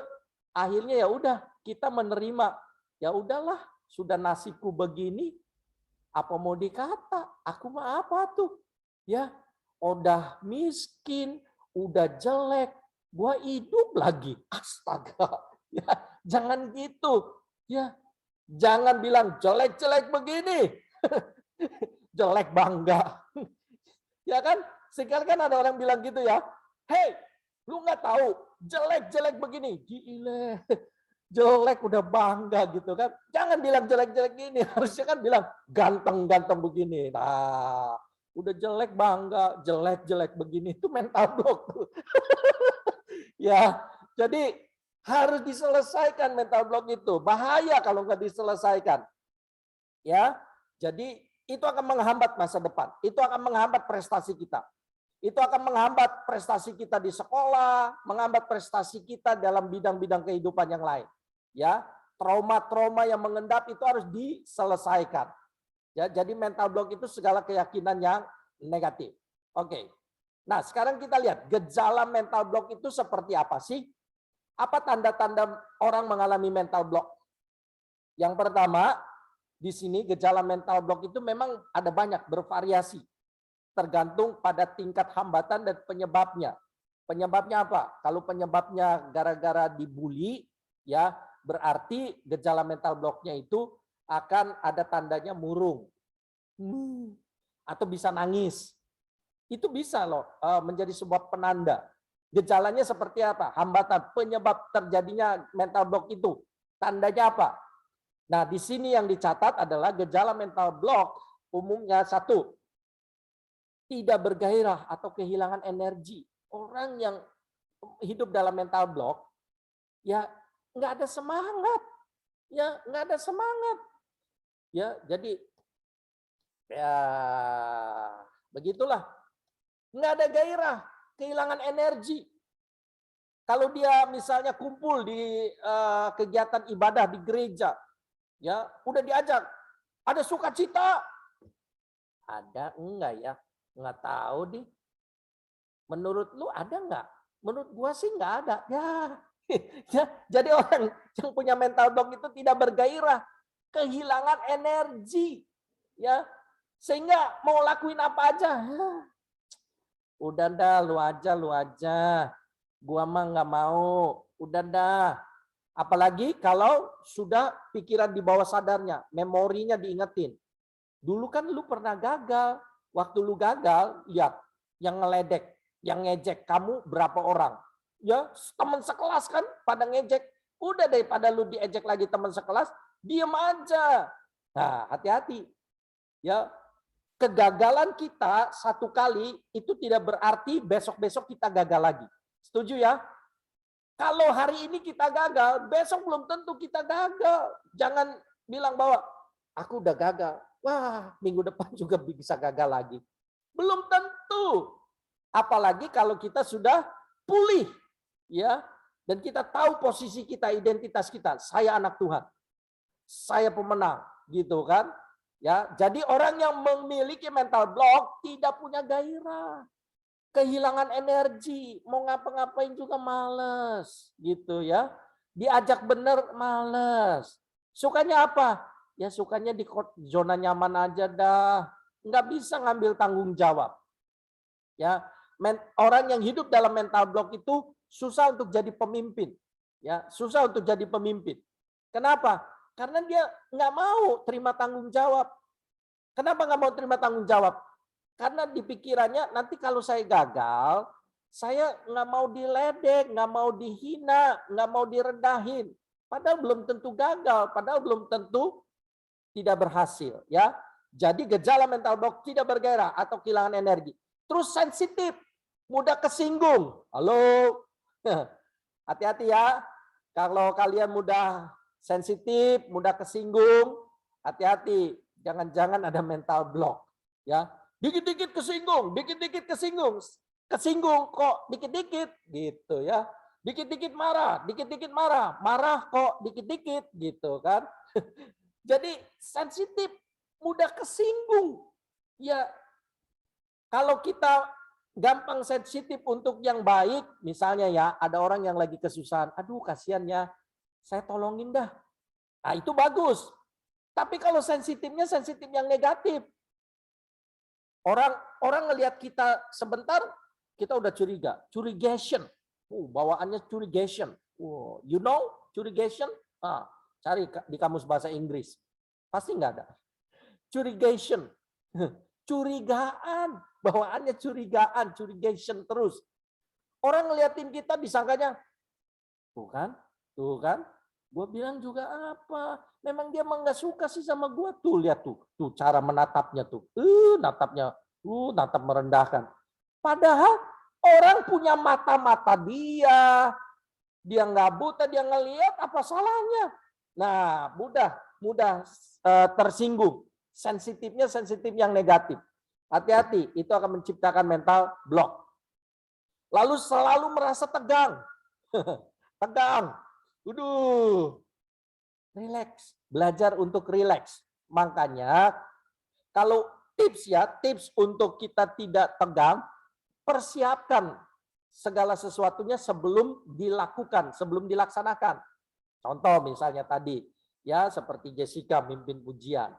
Speaker 1: akhirnya ya udah kita menerima, ya udahlah, sudah nasibku begini. Apa mau dikata? Aku mah apa tuh? Ya, udah miskin, udah jelek, gua hidup lagi. Astaga. Ya, jangan gitu. Ya, jangan bilang jelek-jelek begini. Jelek bangga. Ya kan? Sekarang kan ada orang bilang gitu ya. Hey, lu nggak tahu jelek-jelek begini. Gile. Jelek udah bangga gitu kan. Jangan bilang jelek-jelek gini. Harusnya kan bilang ganteng-ganteng begini. Nah, udah jelek bangga, jelek-jelek begini. Itu mental block tuh. Ya, jadi harus diselesaikan mental block itu. Bahaya kalau nggak diselesaikan. Ya, jadi itu akan menghambat masa depan. Itu akan menghambat prestasi kita. Itu akan menghambat prestasi kita di sekolah, menghambat prestasi kita dalam bidang-bidang kehidupan yang lain. Ya, trauma-trauma yang mengendap itu harus diselesaikan. Ya, jadi mental block itu segala keyakinan yang negatif. Oke. Nah, sekarang kita lihat gejala mental block itu seperti apa sih? Apa tanda-tanda orang mengalami mental block? Yang pertama, di sini gejala mental block itu memang ada banyak, bervariasi. Tergantung pada tingkat hambatan dan penyebabnya. Penyebabnya apa? Kalau penyebabnya gara-gara dibully, ya berarti gejala mental blocknya itu akan ada tandanya murung. Atau bisa nangis. Itu bisa loh menjadi sebuah penanda. Gejalanya seperti apa? Hambatan, penyebab terjadinya mental block itu. Tandanya apa? Nah, di sini yang dicatat adalah gejala mental block umumnya satu, tidak bergairah atau kehilangan energi. Orang yang hidup dalam mental block, ya nggak ada semangat, ya nggak ada semangat, ya jadi ya begitulah, nggak ada gairah, kehilangan energi. Kalau dia misalnya kumpul di kegiatan ibadah di gereja, ya udah diajak, ada sukacita, ada enggak ya? Nggak tahu deh. Menurut lu ada nggak? Menurut gua sih nggak ada. Ya, jadi orang yang punya mental block itu tidak bergairah, kehilangan energi, ya, sehingga mau lakuin apa aja. Udah dah, lu aja. Gua mah nggak mau. Udah dah. Apalagi kalau sudah pikiran di bawah sadarnya, memorinya diingetin. Dulu kan lu pernah gagal. Waktu lu gagal, lihat yang ngeledek, yang ngejek kamu berapa orang. Ya, teman sekelas kan pada ngejek. Udah daripada lu diejek lagi teman sekelas, diem aja. Nah, hati-hati. Ya, kegagalan kita satu kali itu tidak berarti besok-besok kita gagal lagi. Setuju ya? Kalau hari ini kita gagal, besok belum tentu kita gagal. Jangan bilang bahwa aku udah gagal. Wah, minggu depan juga bisa gagal lagi. Belum tentu. Apalagi kalau kita sudah pulih, ya, dan kita tahu posisi kita, identitas kita. Saya anak Tuhan, saya pemenang, gitu kan? Ya, jadi orang yang memiliki mental block tidak punya gairah, kehilangan energi, mau ngapa-ngapain juga males, gitu ya. Diajak bener males. Sukanya apa? Ya sukanya di zona nyaman aja dah, nggak bisa ngambil tanggung jawab. Ya, orang yang hidup dalam mental block itu susah untuk jadi pemimpin. Ya, susah untuk jadi pemimpin. Kenapa? Karena dia nggak mau terima tanggung jawab. Kenapa nggak mau terima tanggung jawab? Karena di pikirannya nanti kalau saya gagal, saya nggak mau diledek, nggak mau dihina, nggak mau direndahin. Padahal belum tentu gagal, padahal belum tentu tidak berhasil, ya. Jadi gejala mental block tidak bergairah atau kehilangan energi. Terus sensitif, mudah kesinggung. Halo, hati-hati ya. Kalau kalian mudah sensitif, mudah kesinggung, hati-hati. Jangan-jangan ada mental block, ya. Dikit-dikit kesinggung, dikit-dikit kesinggung. Kesinggung kok dikit-dikit, gitu ya. Dikit-dikit marah, marah kok dikit-dikit, gitu kan. Jadi sensitif, mudah kesinggung. Ya, kalau kita gampang sensitif untuk yang baik, misalnya ya, ada orang yang lagi kesusahan, aduh kasihan ya, saya tolongin dah. Nah itu bagus. Tapi kalau sensitifnya sensitif yang negatif. Orang ngelihat kita sebentar, kita udah curiga. Curigation. Bawaannya curigation. You know curigation? Cari di kamus bahasa Inggris. Pasti nggak ada. Curigation. Curigaan. Bawaannya curigaan. Curigation terus. Orang ngeliatin kita disangkanya, tuh kan. Gue bilang juga apa? Memang dia emang nggak suka sih sama gue. Tuh lihat tuh cara menatapnya tuh. Natap merendahkan. Padahal orang punya mata-mata dia. Dia nggak buta, dia ngelihat, apa salahnya? Nah, mudah tersinggung. Sensitifnya sensitif yang negatif. Hati-hati, itu akan menciptakan mental block. Lalu selalu merasa tegang. Tegang. Relax, belajar untuk relax. Makanya kalau tips untuk kita tidak tegang, persiapkan segala sesuatunya sebelum dilakukan, sebelum dilaksanakan. Contoh misalnya tadi, ya seperti Jessica mimpin pujian.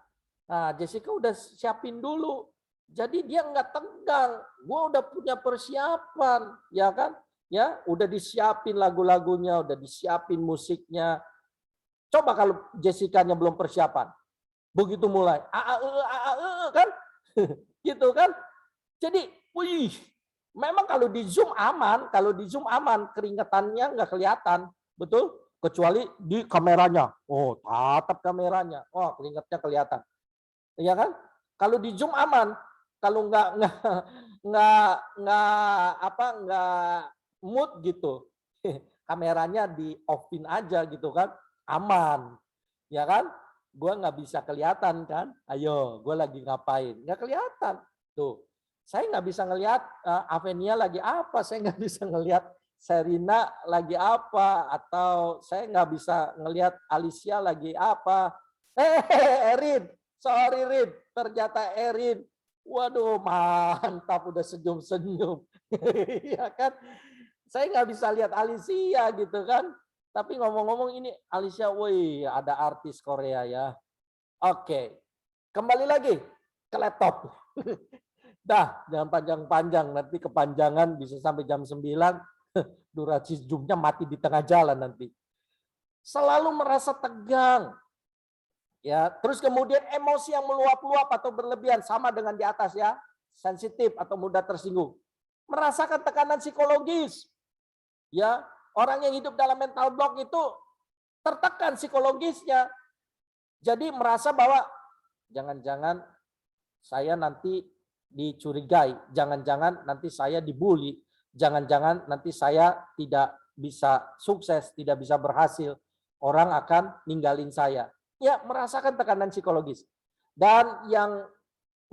Speaker 1: Nah, Jessica udah siapin dulu. Jadi dia nggak tegang. Gue udah punya persiapan, ya kan? Ya, udah disiapin lagu-lagunya, udah disiapin musiknya. Coba kalau Jessica-nya belum persiapan. Begitu mulai, kan? Gitu kan? Jadi, memang kalau di Zoom aman, keringetannya nggak kelihatan, betul? Kecuali di kameranya. Tatap kameranya. Keringetnya kelihatan. Iya kan? Kalau di Zoom aman, kalau nggak mood gitu, kameranya di offin aja gitu kan, aman, ya kan? Gue nggak bisa kelihatan kan? Ayo, gue lagi ngapain? Nggak kelihatan. Tuh, saya nggak bisa ngelihat Avenia lagi apa, saya nggak bisa ngelihat Serina lagi apa, atau saya nggak bisa ngelihat Alicia lagi apa. Erin, sorry Rin, ternyata Erin. Waduh, mantap, udah senyum-senyum, ya kan? Saya nggak bisa lihat Alicia gitu kan. Tapi ngomong-ngomong ini Alicia, woi ada artis Korea ya. Oke, kembali lagi ke laptop. Dah, jangan panjang-panjang, nanti kepanjangan bisa sampai jam 9. Durasi Zoom-nya mati di tengah jalan nanti. Selalu merasa tegang. Ya, terus kemudian emosi yang meluap-luap atau berlebihan sama dengan di atas ya, sensitif atau mudah tersinggung. Merasakan tekanan psikologis. Ya, orang yang hidup dalam mental block itu tertekan psikologisnya. Jadi merasa bahwa jangan-jangan saya nanti dicurigai, jangan-jangan nanti saya dibully, jangan-jangan nanti saya tidak bisa sukses, tidak bisa berhasil, orang akan ninggalin saya. Ya, merasakan tekanan psikologis. Dan yang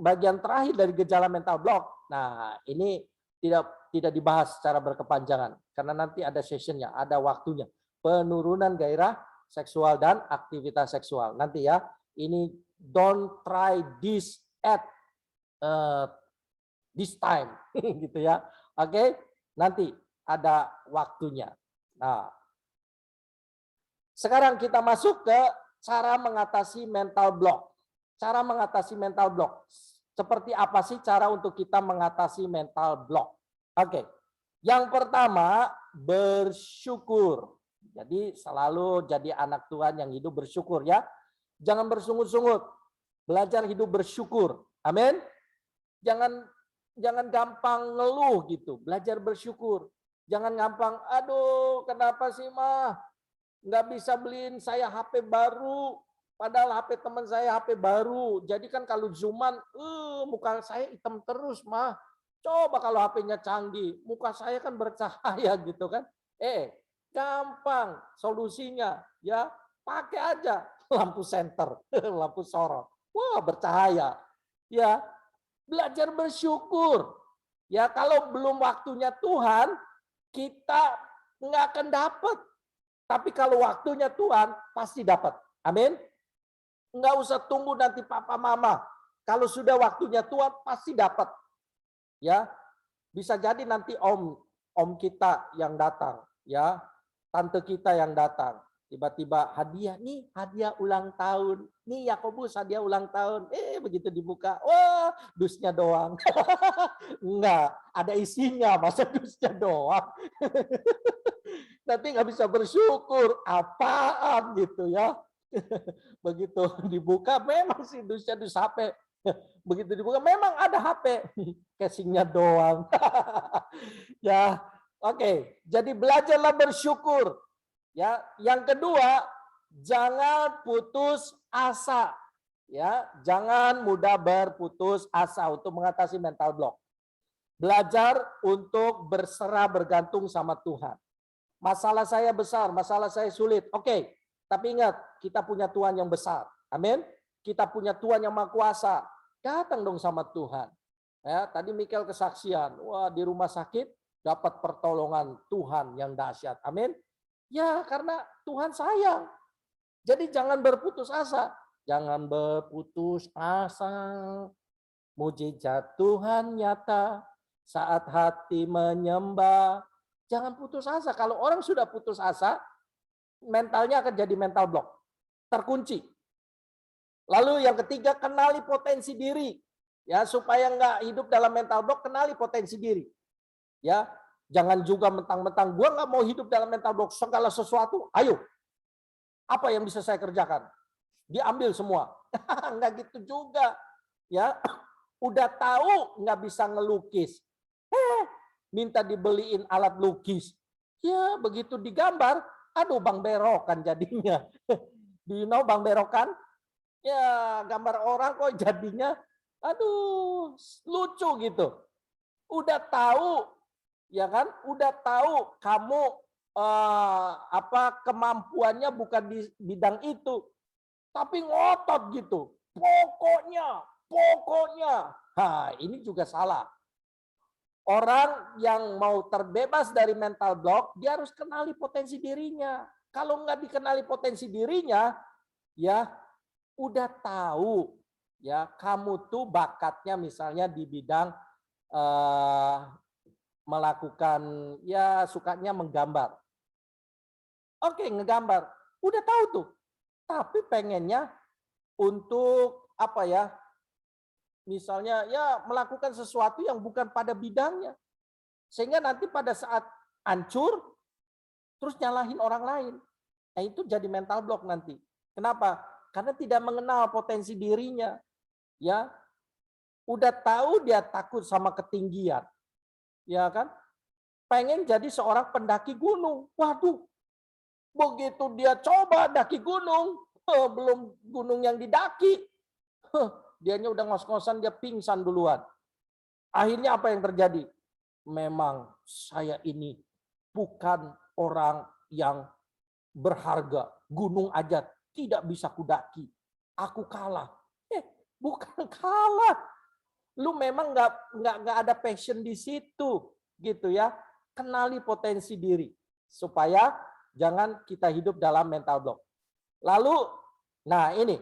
Speaker 1: bagian terakhir dari gejala mental block, nah ini tidak dibahas secara berkepanjangan karena nanti ada sessionnya, ada waktunya. Penurunan gairah seksual dan aktivitas seksual. Nanti ya, ini don't try this at this time, gitu ya. Oke, nanti ada waktunya. Nah, sekarang kita masuk ke cara mengatasi mental block. Cara mengatasi mental block. Seperti apa sih cara untuk kita mengatasi mental block? Oke. Yang pertama, bersyukur. Jadi selalu jadi anak Tuhan yang hidup bersyukur ya. Jangan bersungut-sungut. Belajar hidup bersyukur. Amin. Jangan gampang ngeluh gitu. Belajar bersyukur. Jangan gampang, aduh kenapa sih mah? Nggak bisa beliin saya HP baru, padahal HP teman saya HP baru. Jadi kan kalau Zooman, muka saya hitam terus mah. Coba kalau HP-nya canggih, muka saya kan bercahaya gitu kan. Gampang solusinya ya, pakai aja lampu senter, lampu sorot. Wah, bercahaya. Ya, belajar bersyukur. Ya, kalau belum waktunya Tuhan, kita nggak akan dapat. Tapi kalau waktunya Tuhan, pasti dapat. Amin. Nggak usah tunggu nanti papa mama. Kalau sudah waktunya Tuhan, pasti dapat. Ya, bisa jadi nanti om kita yang datang, ya, tante kita yang datang, Tiba-tiba hadiah, nih hadiah ulang tahun. Nih Yakobus hadiah ulang tahun. Begitu dibuka, wah dusnya doang. Enggak, ada isinya, masa dusnya doang. Nanti nggak bisa bersyukur, apaan gitu ya. Begitu dibuka, memang sih dusnya dus HP. Begitu dibuka, memang ada HP. Casingnya doang. Ya, oke. Jadi belajarlah bersyukur. Ya, yang kedua, jangan putus asa. Ya, jangan mudah berputus asa untuk mengatasi mental block. Belajar untuk berserah bergantung sama Tuhan. Masalah saya besar, masalah saya sulit. Oke, tapi ingat, kita punya Tuhan yang besar. Amin. Kita punya Tuhan yang Maha Kuasa. Datang dong sama Tuhan. Ya, tadi Michael kesaksian, wah di rumah sakit dapat pertolongan Tuhan yang dahsyat. Amin. Ya, karena Tuhan sayang. Jadi jangan berputus asa. Jangan berputus asa. Mujizat Tuhan nyata saat hati menyembah. Jangan putus asa. Kalau orang sudah putus asa, mentalnya akan jadi mental block. Terkunci. Lalu yang ketiga, kenali potensi diri. Ya, supaya nggak hidup dalam mental block, kenali potensi diri. Ya, jangan juga mentang-mentang gua nggak mau hidup dalam mental block, segala sesuatu, ayo. Apa yang bisa saya kerjakan? Diambil semua. Nggak gitu juga. Ya, udah tahu nggak bisa ngelukis. Minta dibeliin alat lukis. Ya, begitu digambar, aduh Bang Berokan jadinya. Do you know Bang Berokan? Ya, gambar orang kok jadinya, aduh, lucu gitu. Udah tahu, ya kan? Udah tahu kamu kemampuannya bukan di bidang itu, tapi ngotot gitu. Pokoknya. Nah, ini juga salah. Orang yang mau terbebas dari mental block, dia harus kenali potensi dirinya. Kalau nggak dikenali potensi dirinya, ya udah tahu ya kamu tuh bakatnya misalnya di bidang melakukan ya sukanya menggambar. Oke, ngegambar. Udah tahu tuh. Tapi pengennya untuk apa ya? Misalnya ya melakukan sesuatu yang bukan pada bidangnya. Sehingga nanti pada saat hancur terus nyalahin orang lain. Nah, itu jadi mental block nanti. Kenapa? Karena tidak mengenal potensi dirinya. Ya. Udah tahu dia takut sama ketinggian. Ya kan? Pengen jadi seorang pendaki gunung. Waduh. Begitu dia coba daki gunung, belum gunung yang didaki. Dianya udah ngos-ngosan, dia pingsan duluan. Akhirnya apa yang terjadi? Memang saya ini bukan orang yang berharga. Gunung aja tidak bisa kudaki. Aku kalah. Bukan kalah. Lu memang nggak ada passion di situ, gitu ya. Kenali potensi diri supaya jangan kita hidup dalam mental block. Lalu, nah ini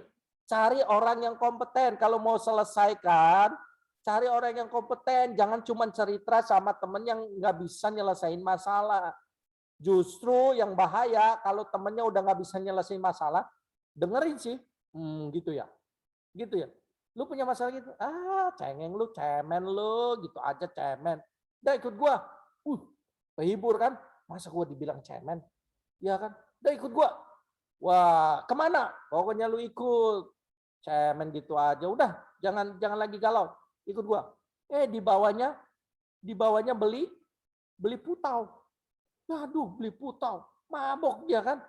Speaker 1: cari orang yang kompeten. Kalau mau selesaikan, cari orang yang kompeten. Jangan cuma cerita sama temen yang nggak bisa nyelesain masalah. Justru yang bahaya kalau temennya udah nggak bisa nyelesain masalah, dengerin sih, gitu ya. Lu punya masalah gitu, cengeng lu, cemen lu, gitu aja cemen. Udah ikut gua, kehibur kan, masa gua dibilang cemen, ya kan? Udah ikut gua, wah kemana? Pokoknya lu ikut, cemen gitu aja. Udah, jangan lagi galau, ikut gua. Di bawahnya beli putau. Aduh, beli putau, mabok dia kan?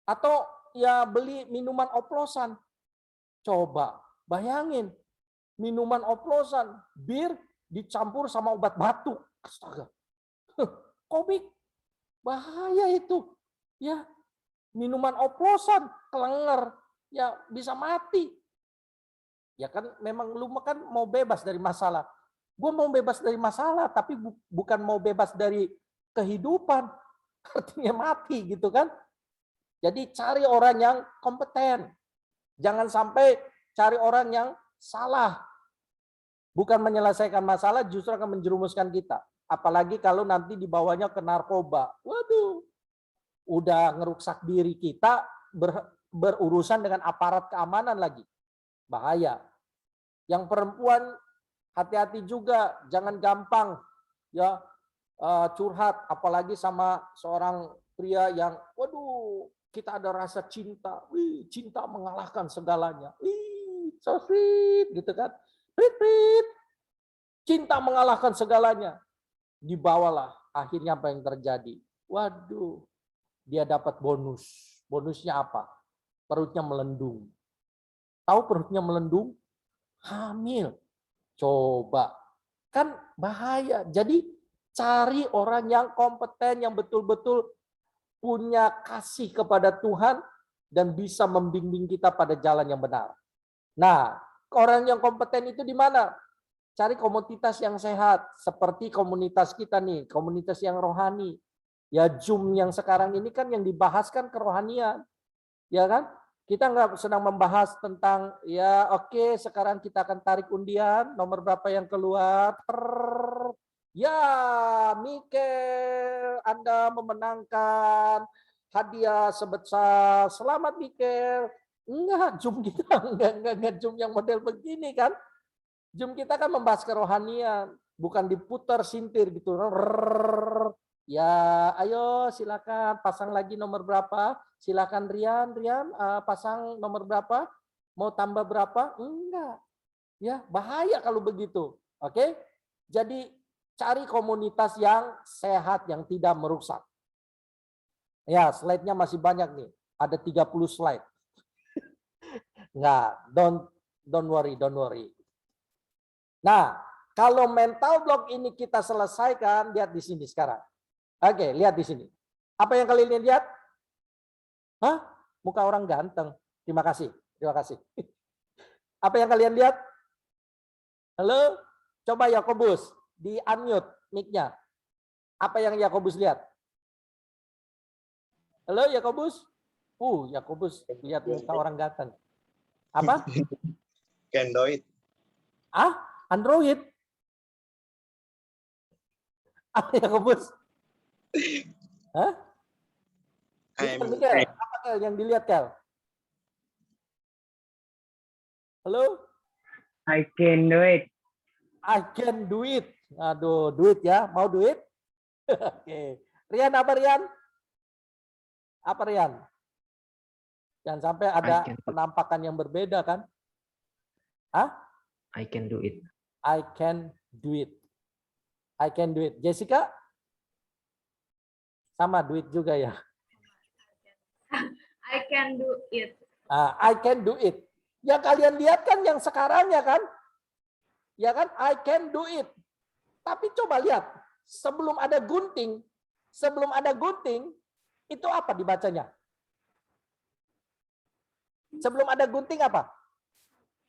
Speaker 1: Atau ya beli minuman oplosan. Coba bayangin, minuman oplosan, bir dicampur sama obat batuk. Astaga. Komik. Bahaya itu. Ya, minuman oplosan, kelenger, ya bisa mati. Ya kan memang lu kan mau bebas dari masalah. Gue mau bebas dari masalah, tapi bukan mau bebas dari kehidupan. Artinya mati gitu kan. Jadi cari orang yang kompeten. Jangan sampai cari orang yang salah. Bukan menyelesaikan masalah, justru akan menjerumuskan kita. Apalagi kalau nanti dibawanya ke narkoba. Waduh. udah ngeruksak diri kita, berurusan dengan aparat keamanan lagi. Bahaya. Yang perempuan hati-hati juga, jangan gampang ya curhat, apalagi sama seorang pria yang, waduh, kita ada rasa cinta, wih, cinta mengalahkan segalanya, wih, so sweet, gitu kan, prit, cinta mengalahkan segalanya, dibawalah, akhirnya apa yang terjadi? Waduh, dia dapat bonus, bonusnya apa? Perutnya melendung. Tahu perutnya melendung? Hamil. Coba. Kan bahaya. Jadi cari orang yang kompeten, yang betul-betul punya kasih kepada Tuhan dan bisa membimbing kita pada jalan yang benar. Nah, orang yang kompeten itu di mana? Cari komunitas yang sehat, seperti komunitas kita nih, komunitas yang rohani. Ya, Zoom yang sekarang ini kan yang dibahas kan kerohanian. Ya kan? Kita nggak sedang membahas tentang, ya oke, sekarang kita akan tarik undian, nomor berapa yang keluar. Ya, Mikel, Anda memenangkan hadiah sebesar, selamat Mikel. Enggak, Zoom kita enggak Zoom yang model begini kan. Zoom kita kan membahas kerohanian, bukan diputar sintir gitu. Ya, ayo silakan pasang lagi nomor berapa? Silakan Rian, pasang nomor berapa? Mau tambah berapa? Enggak. Ya, bahaya kalau begitu. Oke? Jadi cari komunitas yang sehat, yang tidak merusak. Ya, slide-nya masih banyak nih. Ada 30 slide. Enggak, don't worry. Nah, kalau mental block ini kita selesaikan, lihat di sini sekarang. Oke, lihat di sini. Apa yang kalian lihat? Hah? Muka orang ganteng. Terima kasih. Apa yang kalian lihat? Halo? Coba Yakobus, di unmute mic-nya. Apa yang Yakobus lihat? Halo Yakobus? Yakobus lihat muka orang ganteng. Apa?
Speaker 6: Android.
Speaker 1: Android? Apa Yakobus? Hah? Apa Kel yang dilihat Kel? Halo?
Speaker 4: I can do it.
Speaker 1: I can do it. Aduh, duit ya. Mau duit? Oke. Rian, apa Rian? Apa Rian? Jangan sampai ada penampakan yang berbeda kan?
Speaker 7: I can do it.
Speaker 1: I can do it. I can do it. Jessica? Sama duit juga ya.
Speaker 2: I can do it.
Speaker 1: I can do it. Ya kalian lihat kan yang sekarang ya kan? Ya kan? I can do it. Tapi coba lihat, sebelum ada gunting, itu apa dibacanya? Sebelum ada gunting apa?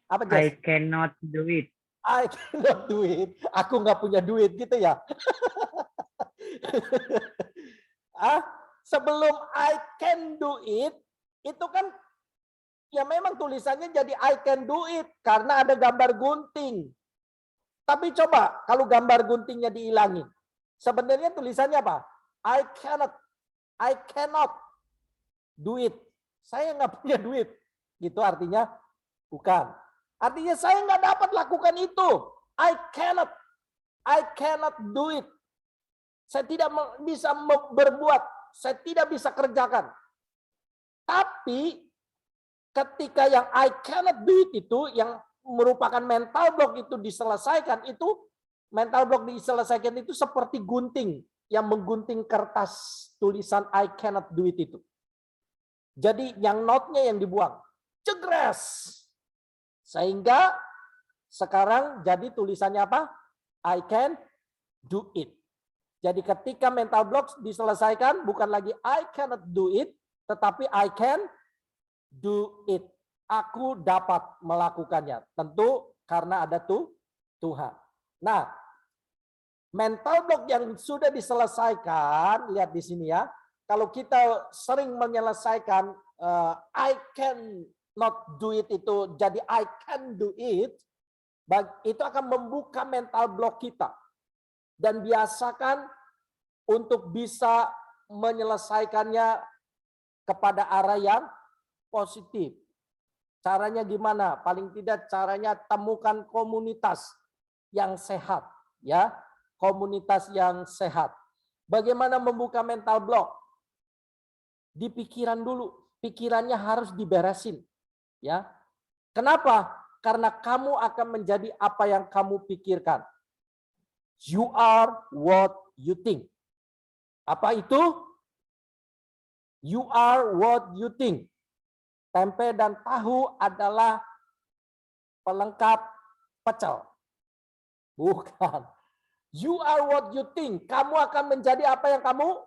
Speaker 1: Apa
Speaker 4: I
Speaker 1: Jess?
Speaker 4: cannot do it.
Speaker 1: I cannot do it. Aku nggak punya duit gitu ya. Sebelum I can do it, itu kan ya memang tulisannya jadi I can do it karena ada gambar gunting. Tapi coba kalau gambar guntingnya dihilangin. Sebenarnya tulisannya apa? I cannot do it. Saya nggak punya duit. Gitu artinya bukan. Artinya saya nggak dapat lakukan itu. I cannot do it. Saya tidak bisa berbuat. Saya tidak bisa kerjakan. Tapi ketika yang I cannot do it itu, yang merupakan mental block itu diselesaikan, itu mental block diselesaikan itu seperti gunting yang menggunting kertas tulisan I cannot do it itu. Jadi yang notnya yang dibuang. Cegres. Sehingga sekarang jadi tulisannya apa? I can do it. Jadi ketika mental block diselesaikan, bukan lagi I cannot do it, tetapi I can do it. Aku dapat melakukannya. Tentu karena ada Tuhan. Nah, mental block yang sudah diselesaikan, lihat di sini ya. Kalau kita sering menyelesaikan I can not do it itu jadi I can do it, itu akan membuka mental block kita. Dan biasakan untuk bisa menyelesaikannya kepada arah yang positif. Caranya gimana? Paling tidak caranya temukan komunitas yang sehat, ya. Komunitas yang sehat. Bagaimana membuka mental block? Di pikiran dulu. Pikirannya harus diberesin, ya. Kenapa? Karena kamu akan menjadi apa yang kamu pikirkan. You are what you think. Apa itu? You are what you think. Tempe dan tahu adalah pelengkap pecel. Bukan. You are what you think. Kamu akan menjadi apa yang kamu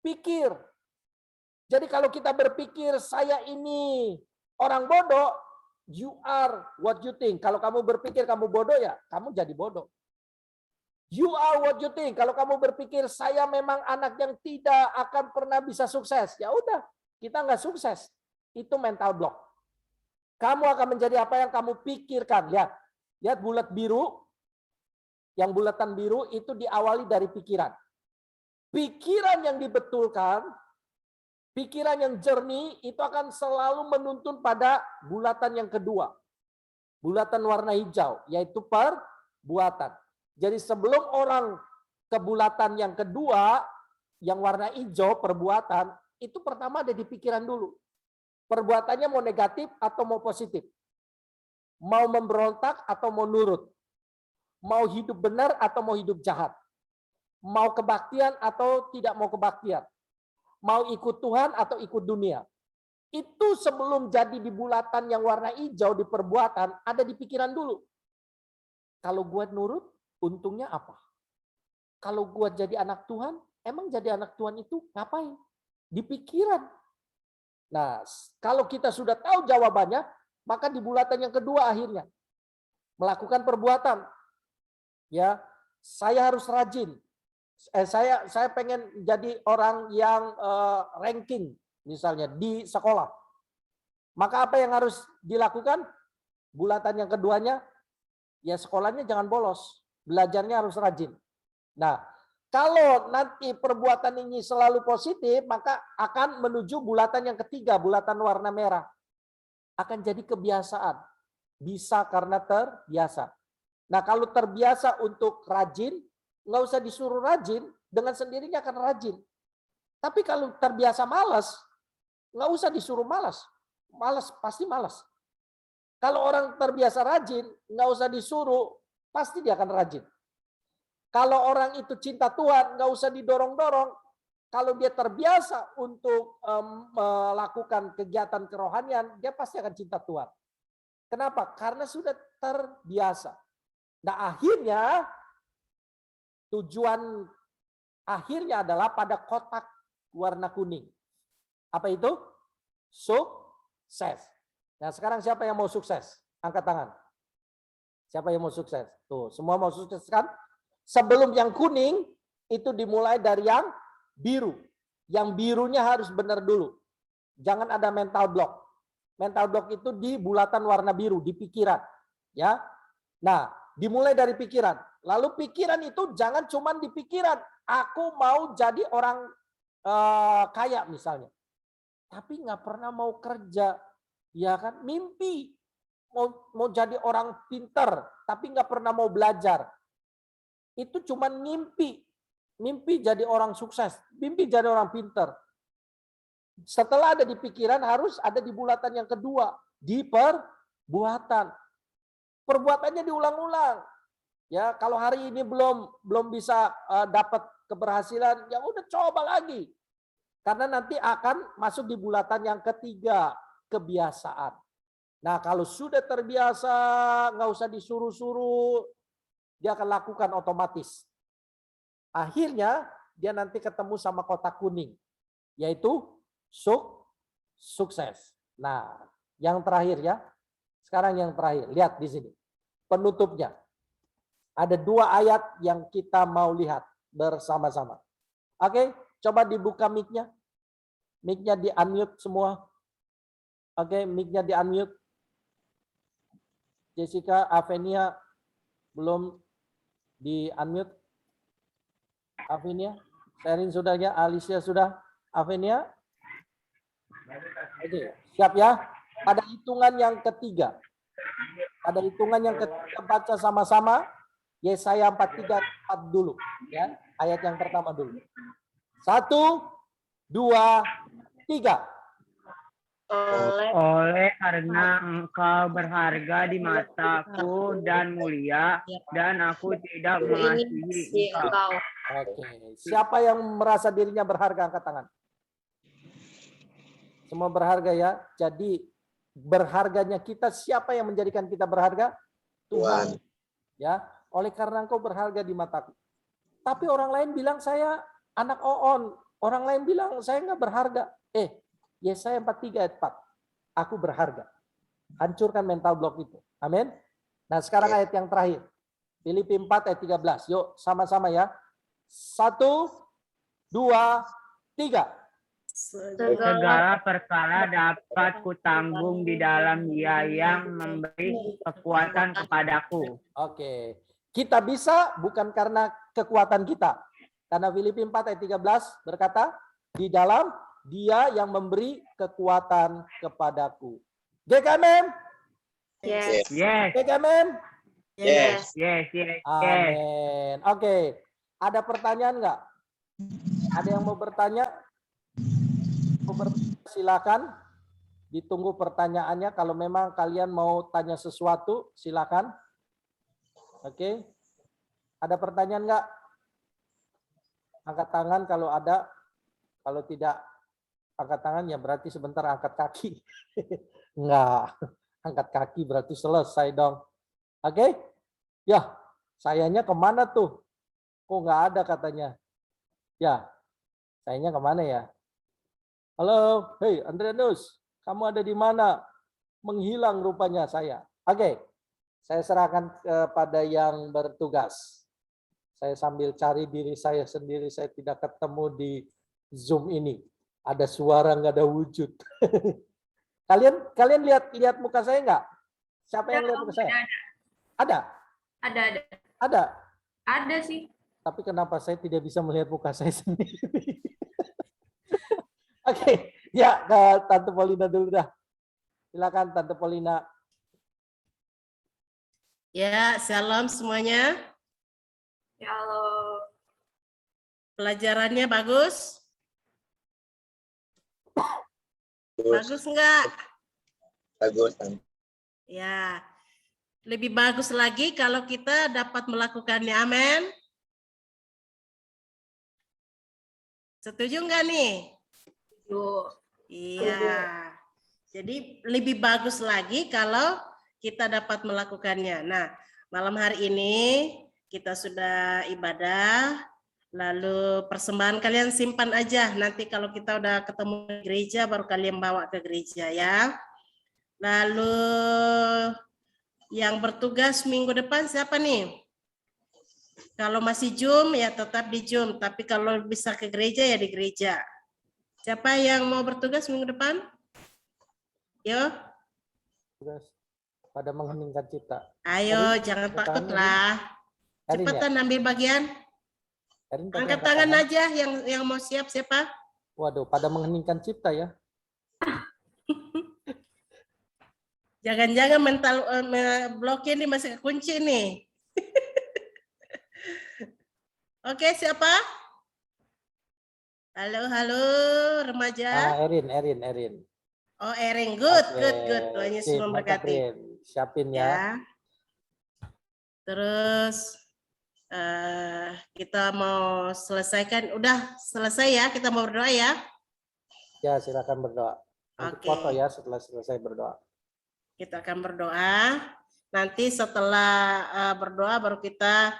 Speaker 1: pikir. Jadi kalau kita berpikir saya ini orang bodoh, you are what you think. Kalau kamu berpikir kamu bodoh, ya kamu jadi bodoh. You are what you think. Kalau kamu berpikir saya memang anak yang tidak akan pernah bisa sukses, ya udah, kita nggak sukses. Itu mental block. Kamu akan menjadi apa yang kamu pikirkan. Lihat bulat biru. Yang bulatan biru itu diawali dari pikiran. Pikiran yang dibetulkan, pikiran yang jernih itu akan selalu menuntun pada bulatan yang kedua. Bulatan warna hijau, yaitu perbuatan. Jadi sebelum orang ke bulatan yang kedua, yang warna hijau, perbuatan, itu pertama ada di pikiran dulu. Perbuatannya mau negatif atau mau positif. Mau memberontak atau mau nurut. Mau hidup benar atau mau hidup jahat. Mau kebaktian atau tidak mau kebaktian. Mau ikut Tuhan atau ikut dunia. Itu sebelum jadi di bulatan yang warna hijau di perbuatan, ada di pikiran dulu. Kalau gue nurut, untungnya apa? Kalau gue jadi anak Tuhan, emang jadi anak Tuhan itu ngapain? Di pikiran. Nah, kalau kita sudah tahu jawabannya, maka di bulatan yang kedua akhirnya melakukan perbuatan. Ya, saya harus rajin. Saya pengen jadi orang yang ranking misalnya di sekolah. Maka apa yang harus dilakukan? Bulatan yang keduanya, ya sekolahnya jangan bolos, belajarnya harus rajin. Nah, kalau nanti perbuatan ini selalu positif, maka akan menuju bulatan yang ketiga, bulatan warna merah. Akan jadi kebiasaan. Bisa karena terbiasa. Nah, kalau terbiasa untuk rajin, nggak usah disuruh rajin, dengan sendirinya akan rajin. Tapi kalau terbiasa malas, nggak usah disuruh malas. Malas, pasti malas. Kalau orang terbiasa rajin, nggak usah disuruh, pasti dia akan rajin. Kalau orang itu cinta Tuhan, nggak usah didorong-dorong. Kalau dia terbiasa untuk melakukan kegiatan kerohanian, dia pasti akan cinta Tuhan. Kenapa? Karena sudah terbiasa. Nah, akhirnya tujuan akhirnya adalah pada kotak warna kuning. Apa itu? Sukses. Nah, sekarang siapa yang mau sukses? Angkat tangan. Siapa yang mau sukses? Tuh, semua mau sukses kan? Sebelum yang kuning, itu dimulai dari yang biru. Yang birunya harus benar dulu. Jangan ada mental block. Mental block itu di bulatan warna biru, di pikiran. Ya. Nah, dimulai dari pikiran. Lalu pikiran itu jangan cuma di pikiran. Aku mau jadi orang kaya misalnya. Tapi nggak pernah mau kerja. Ya kan? Mimpi. Mau jadi orang pinter. Tapi nggak pernah mau belajar. Itu cuma mimpi. Mimpi jadi orang sukses. Mimpi jadi orang pinter. Setelah ada di pikiran harus ada di bulatan yang kedua. Di perbuatan. Perbuatannya diulang-ulang. Ya, kalau hari ini belum bisa dapat keberhasilan, ya udah coba lagi. Karena nanti akan masuk di bulatan yang ketiga, kebiasaan. Nah, kalau sudah terbiasa, nggak usah disuruh-suruh, dia akan lakukan otomatis. Akhirnya dia nanti ketemu sama kotak kuning, yaitu sukses. Nah, yang terakhir ya. Sekarang yang terakhir, lihat di sini. Penutupnya. Ada 2 ayat yang kita mau lihat bersama-sama. Oke, coba dibuka mic-nya. Mic-nya di-unmute semua. Oke, mic-nya di-unmute. Jessica, Avenia belum di-unmute. Avenia, Sherin sudah ya, Alicia sudah, Avenia? Oke, siap ya? Pada hitungan yang ketiga. Pada hitungan yang ketiga baca sama-sama Yesaya 43:4 dulu ya. Ayat yang pertama dulu. 1, 2, 3.
Speaker 4: Oleh karena engkau berharga di mataku dan mulia, dan aku tidak mengasihi engkau.
Speaker 1: Oke, siapa yang merasa dirinya berharga angkat tangan? Semua berharga ya. Jadi berharganya kita, siapa yang menjadikan kita berharga? Tuhan. Ya, oleh karena engkau berharga di mataku. Tapi orang lain bilang saya anak Oon. Orang lain bilang saya nggak berharga. Yesaya 43 ayat 4. Aku berharga. Hancurkan mental block itu. Amin. Nah sekarang ayat yang terakhir. Filipi 4 ayat 13. Yuk sama-sama ya. 1, 2, 3.
Speaker 4: Segala perkara dapat kutanggung di dalam Dia yang memberi kekuatan kepadaku.
Speaker 1: Oke. Kita bisa bukan karena kekuatan kita. Karena Filipi 4 ayat 13 berkata, di dalam Dia yang memberi kekuatan kepadaku. GKMM?
Speaker 2: Yes.
Speaker 4: Yes,
Speaker 1: GKMM?
Speaker 6: Yes.
Speaker 4: yes, yes, yes.
Speaker 1: Amin. Oke. Ada pertanyaan nggak? Ada yang mau bertanya? Silakan. Ditunggu pertanyaannya. Kalau memang kalian mau tanya sesuatu, silakan. Oke. Ada pertanyaan nggak? Angkat tangan kalau ada. Kalau tidak angkat tangan ya berarti sebentar angkat kaki. Enggak. Angkat kaki berarti selesai dong. Oke? Ya, sayanya kemana tuh? Kok nggak ada katanya? Ya, sayanya kemana ya? Halo, hey Andreanus, kamu ada di mana? Menghilang rupanya saya. Oke, saya serahkan kepada yang bertugas. Saya sambil cari diri saya sendiri, saya tidak ketemu di Zoom ini. Ada suara nggak ada wujud. Kalian lihat muka saya nggak? Siapa yang lihat muka saya? Ada?
Speaker 2: Ada. Ada sih.
Speaker 1: Tapi kenapa saya tidak bisa melihat muka saya sendiri? Oke, ya ke Tante Paulina dulu dah. Silakan Tante Paulina.
Speaker 5: Ya, shalom semuanya.
Speaker 2: Halo.
Speaker 5: Pelajarannya bagus? Bagus enggak?
Speaker 6: Bagus.
Speaker 5: Ya, lebih bagus lagi kalau kita dapat melakukannya. Amin. Setuju enggak nih?
Speaker 2: Yuk.
Speaker 5: Iya. Jadi lebih bagus lagi kalau kita dapat melakukannya. Nah, malam hari ini kita sudah ibadah, lalu persembahan kalian simpan aja. Nanti kalau kita udah ketemu di gereja, baru kalian bawa ke gereja ya. Lalu yang bertugas minggu depan siapa nih? Kalau masih Zoom ya tetap di Zoom, tapi kalau bisa ke gereja ya di gereja. Siapa yang mau bertugas minggu depan? Yo.
Speaker 1: Pada mengheningkan cipta.
Speaker 5: Ayo, jangan takut lah. Cepetan ambil bagian. Angkat tangan aja yang mau siap siapa?
Speaker 1: Waduh, pada mengheningkan cipta ya.
Speaker 5: Jangan-jangan mental bloknya ini masih kekunci nih. Oke, siapa? Halo, remaja.
Speaker 1: Erin.
Speaker 5: Oh, Erin, good. Tuhan Yesus
Speaker 1: Sip,
Speaker 5: memberkati.
Speaker 1: mantap, siapin ya.
Speaker 5: Terus kita mau selesaikan. Udah selesai ya, kita mau berdoa ya.
Speaker 1: Ya, silakan berdoa. Nanti foto ya setelah selesai berdoa.
Speaker 5: Kita akan berdoa. Nanti setelah berdoa baru kita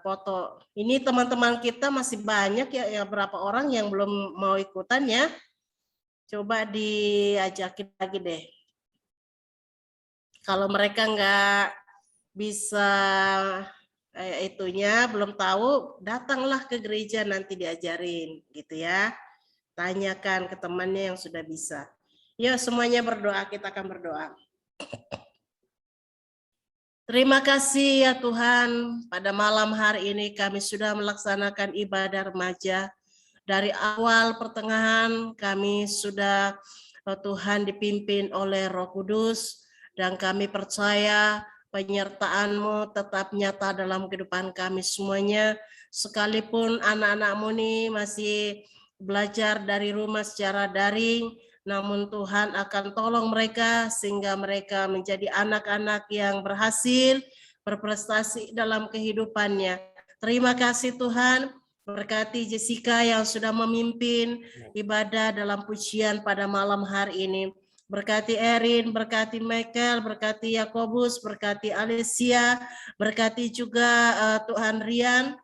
Speaker 5: foto. Ini teman-teman kita masih banyak ya, berapa orang yang belum mau ikutan ya. Coba diajakin lagi deh. Kalau mereka nggak bisa itunya, belum tahu, datanglah ke gereja nanti diajarin gitu ya. Tanyakan ke temannya yang sudah bisa. Yuk semuanya berdoa, kita akan berdoa. Terima kasih ya Tuhan, pada malam hari ini kami sudah melaksanakan ibadah remaja. Dari awal pertengahan kami sudah Tuhan dipimpin oleh Roh Kudus, dan kami percaya penyertaan-Mu tetap nyata dalam kehidupan kami semuanya. Sekalipun anak-anak-Mu ini masih belajar dari rumah secara daring, namun Tuhan akan tolong mereka sehingga mereka menjadi anak-anak yang berhasil, berprestasi dalam kehidupannya. Terima kasih Tuhan, berkati Jessica yang sudah memimpin ibadah dalam pujian pada malam hari ini. Berkati Erin, berkati Michael, berkati Yakobus, berkati Alicia, berkati juga Tuhan Rian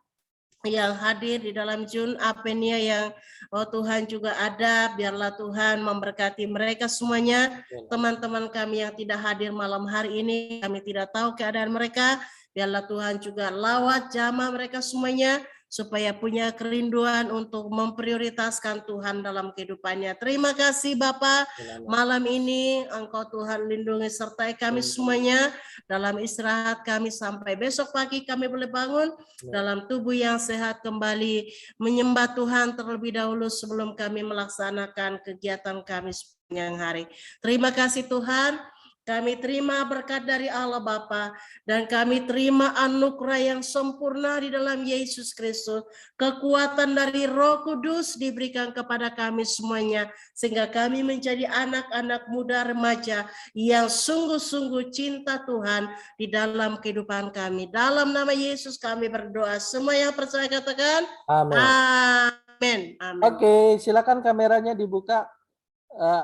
Speaker 5: yang hadir di dalam Jun Apenia yang Tuhan juga ada. Biarlah Tuhan memberkati mereka semuanya. Teman-teman kami yang tidak hadir malam hari ini, kami tidak tahu keadaan mereka. Biarlah Tuhan juga lawat jamah mereka semuanya, supaya punya kerinduan untuk memprioritaskan Tuhan dalam kehidupannya. Terima kasih Bapak, malam ini Engkau Tuhan lindungi sertai kami semuanya dalam istirahat kami sampai besok pagi kami boleh bangun dalam tubuh yang sehat kembali menyembah Tuhan terlebih dahulu sebelum kami melaksanakan kegiatan kami sepanjang hari. Terima kasih Tuhan. Kami terima berkat dari Allah Bapa, dan kami terima anugerah yang sempurna di dalam Yesus Kristus. Kekuatan dari Roh Kudus diberikan kepada kami semuanya, sehingga kami menjadi anak-anak muda remaja yang sungguh-sungguh cinta Tuhan di dalam kehidupan kami. Dalam nama Yesus kami berdoa. Semua yang percaya katakan
Speaker 1: Amin.
Speaker 5: amin. Amin.
Speaker 1: Oke, silakan kameranya dibuka.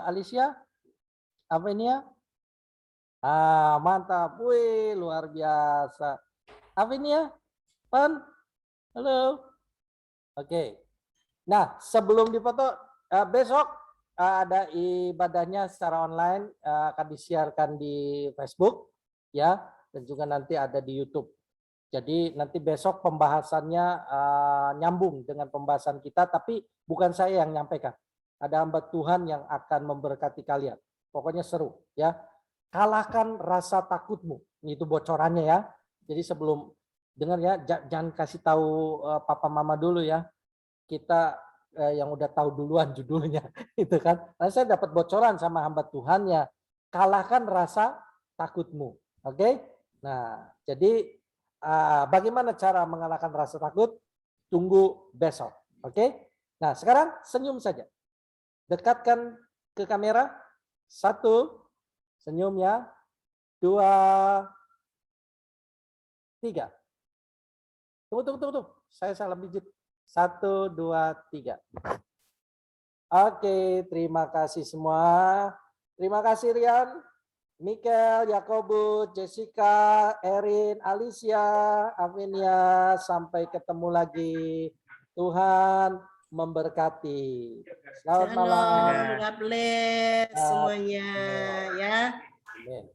Speaker 1: Alicia, apa ini ya? Mantap. Wih, luar biasa. Apa ini ya? Pan? Halo. Oke. Nah, sebelum dipoto, besok ada ibadahnya secara online, akan disiarkan di Facebook, ya, dan juga nanti ada di YouTube. Jadi nanti besok pembahasannya nyambung dengan pembahasan kita, tapi bukan saya yang nyampaikan. Ada hamba Tuhan yang akan memberkati kalian. Pokoknya seru, ya. Kalahkan rasa takutmu. Itu bocorannya ya. Jadi sebelum dengar ya, jangan kasih tahu papa mama dulu ya. Kita yang udah tahu duluan judulnya itu kan. Nah, saya dapat bocoran sama hamba Tuhan ya. Kalahkan rasa takutmu. Oke? Nah, jadi bagaimana cara mengalahkan rasa takut? Tunggu besok. Oke? Nah, sekarang senyum saja. Dekatkan ke kamera. 1, senyum ya. 2, 3. Tunggu. Saya salah pijit. 1, 2, 3. Oke, terima kasih semua. Terima kasih Rian, Michael, Yakobus, Jessica, Erin, Alicia, Avinia. Sampai ketemu lagi. Tuhan memberkati. Selamat malam.
Speaker 5: Shalom, God bless semuanya ya.
Speaker 1: Amin.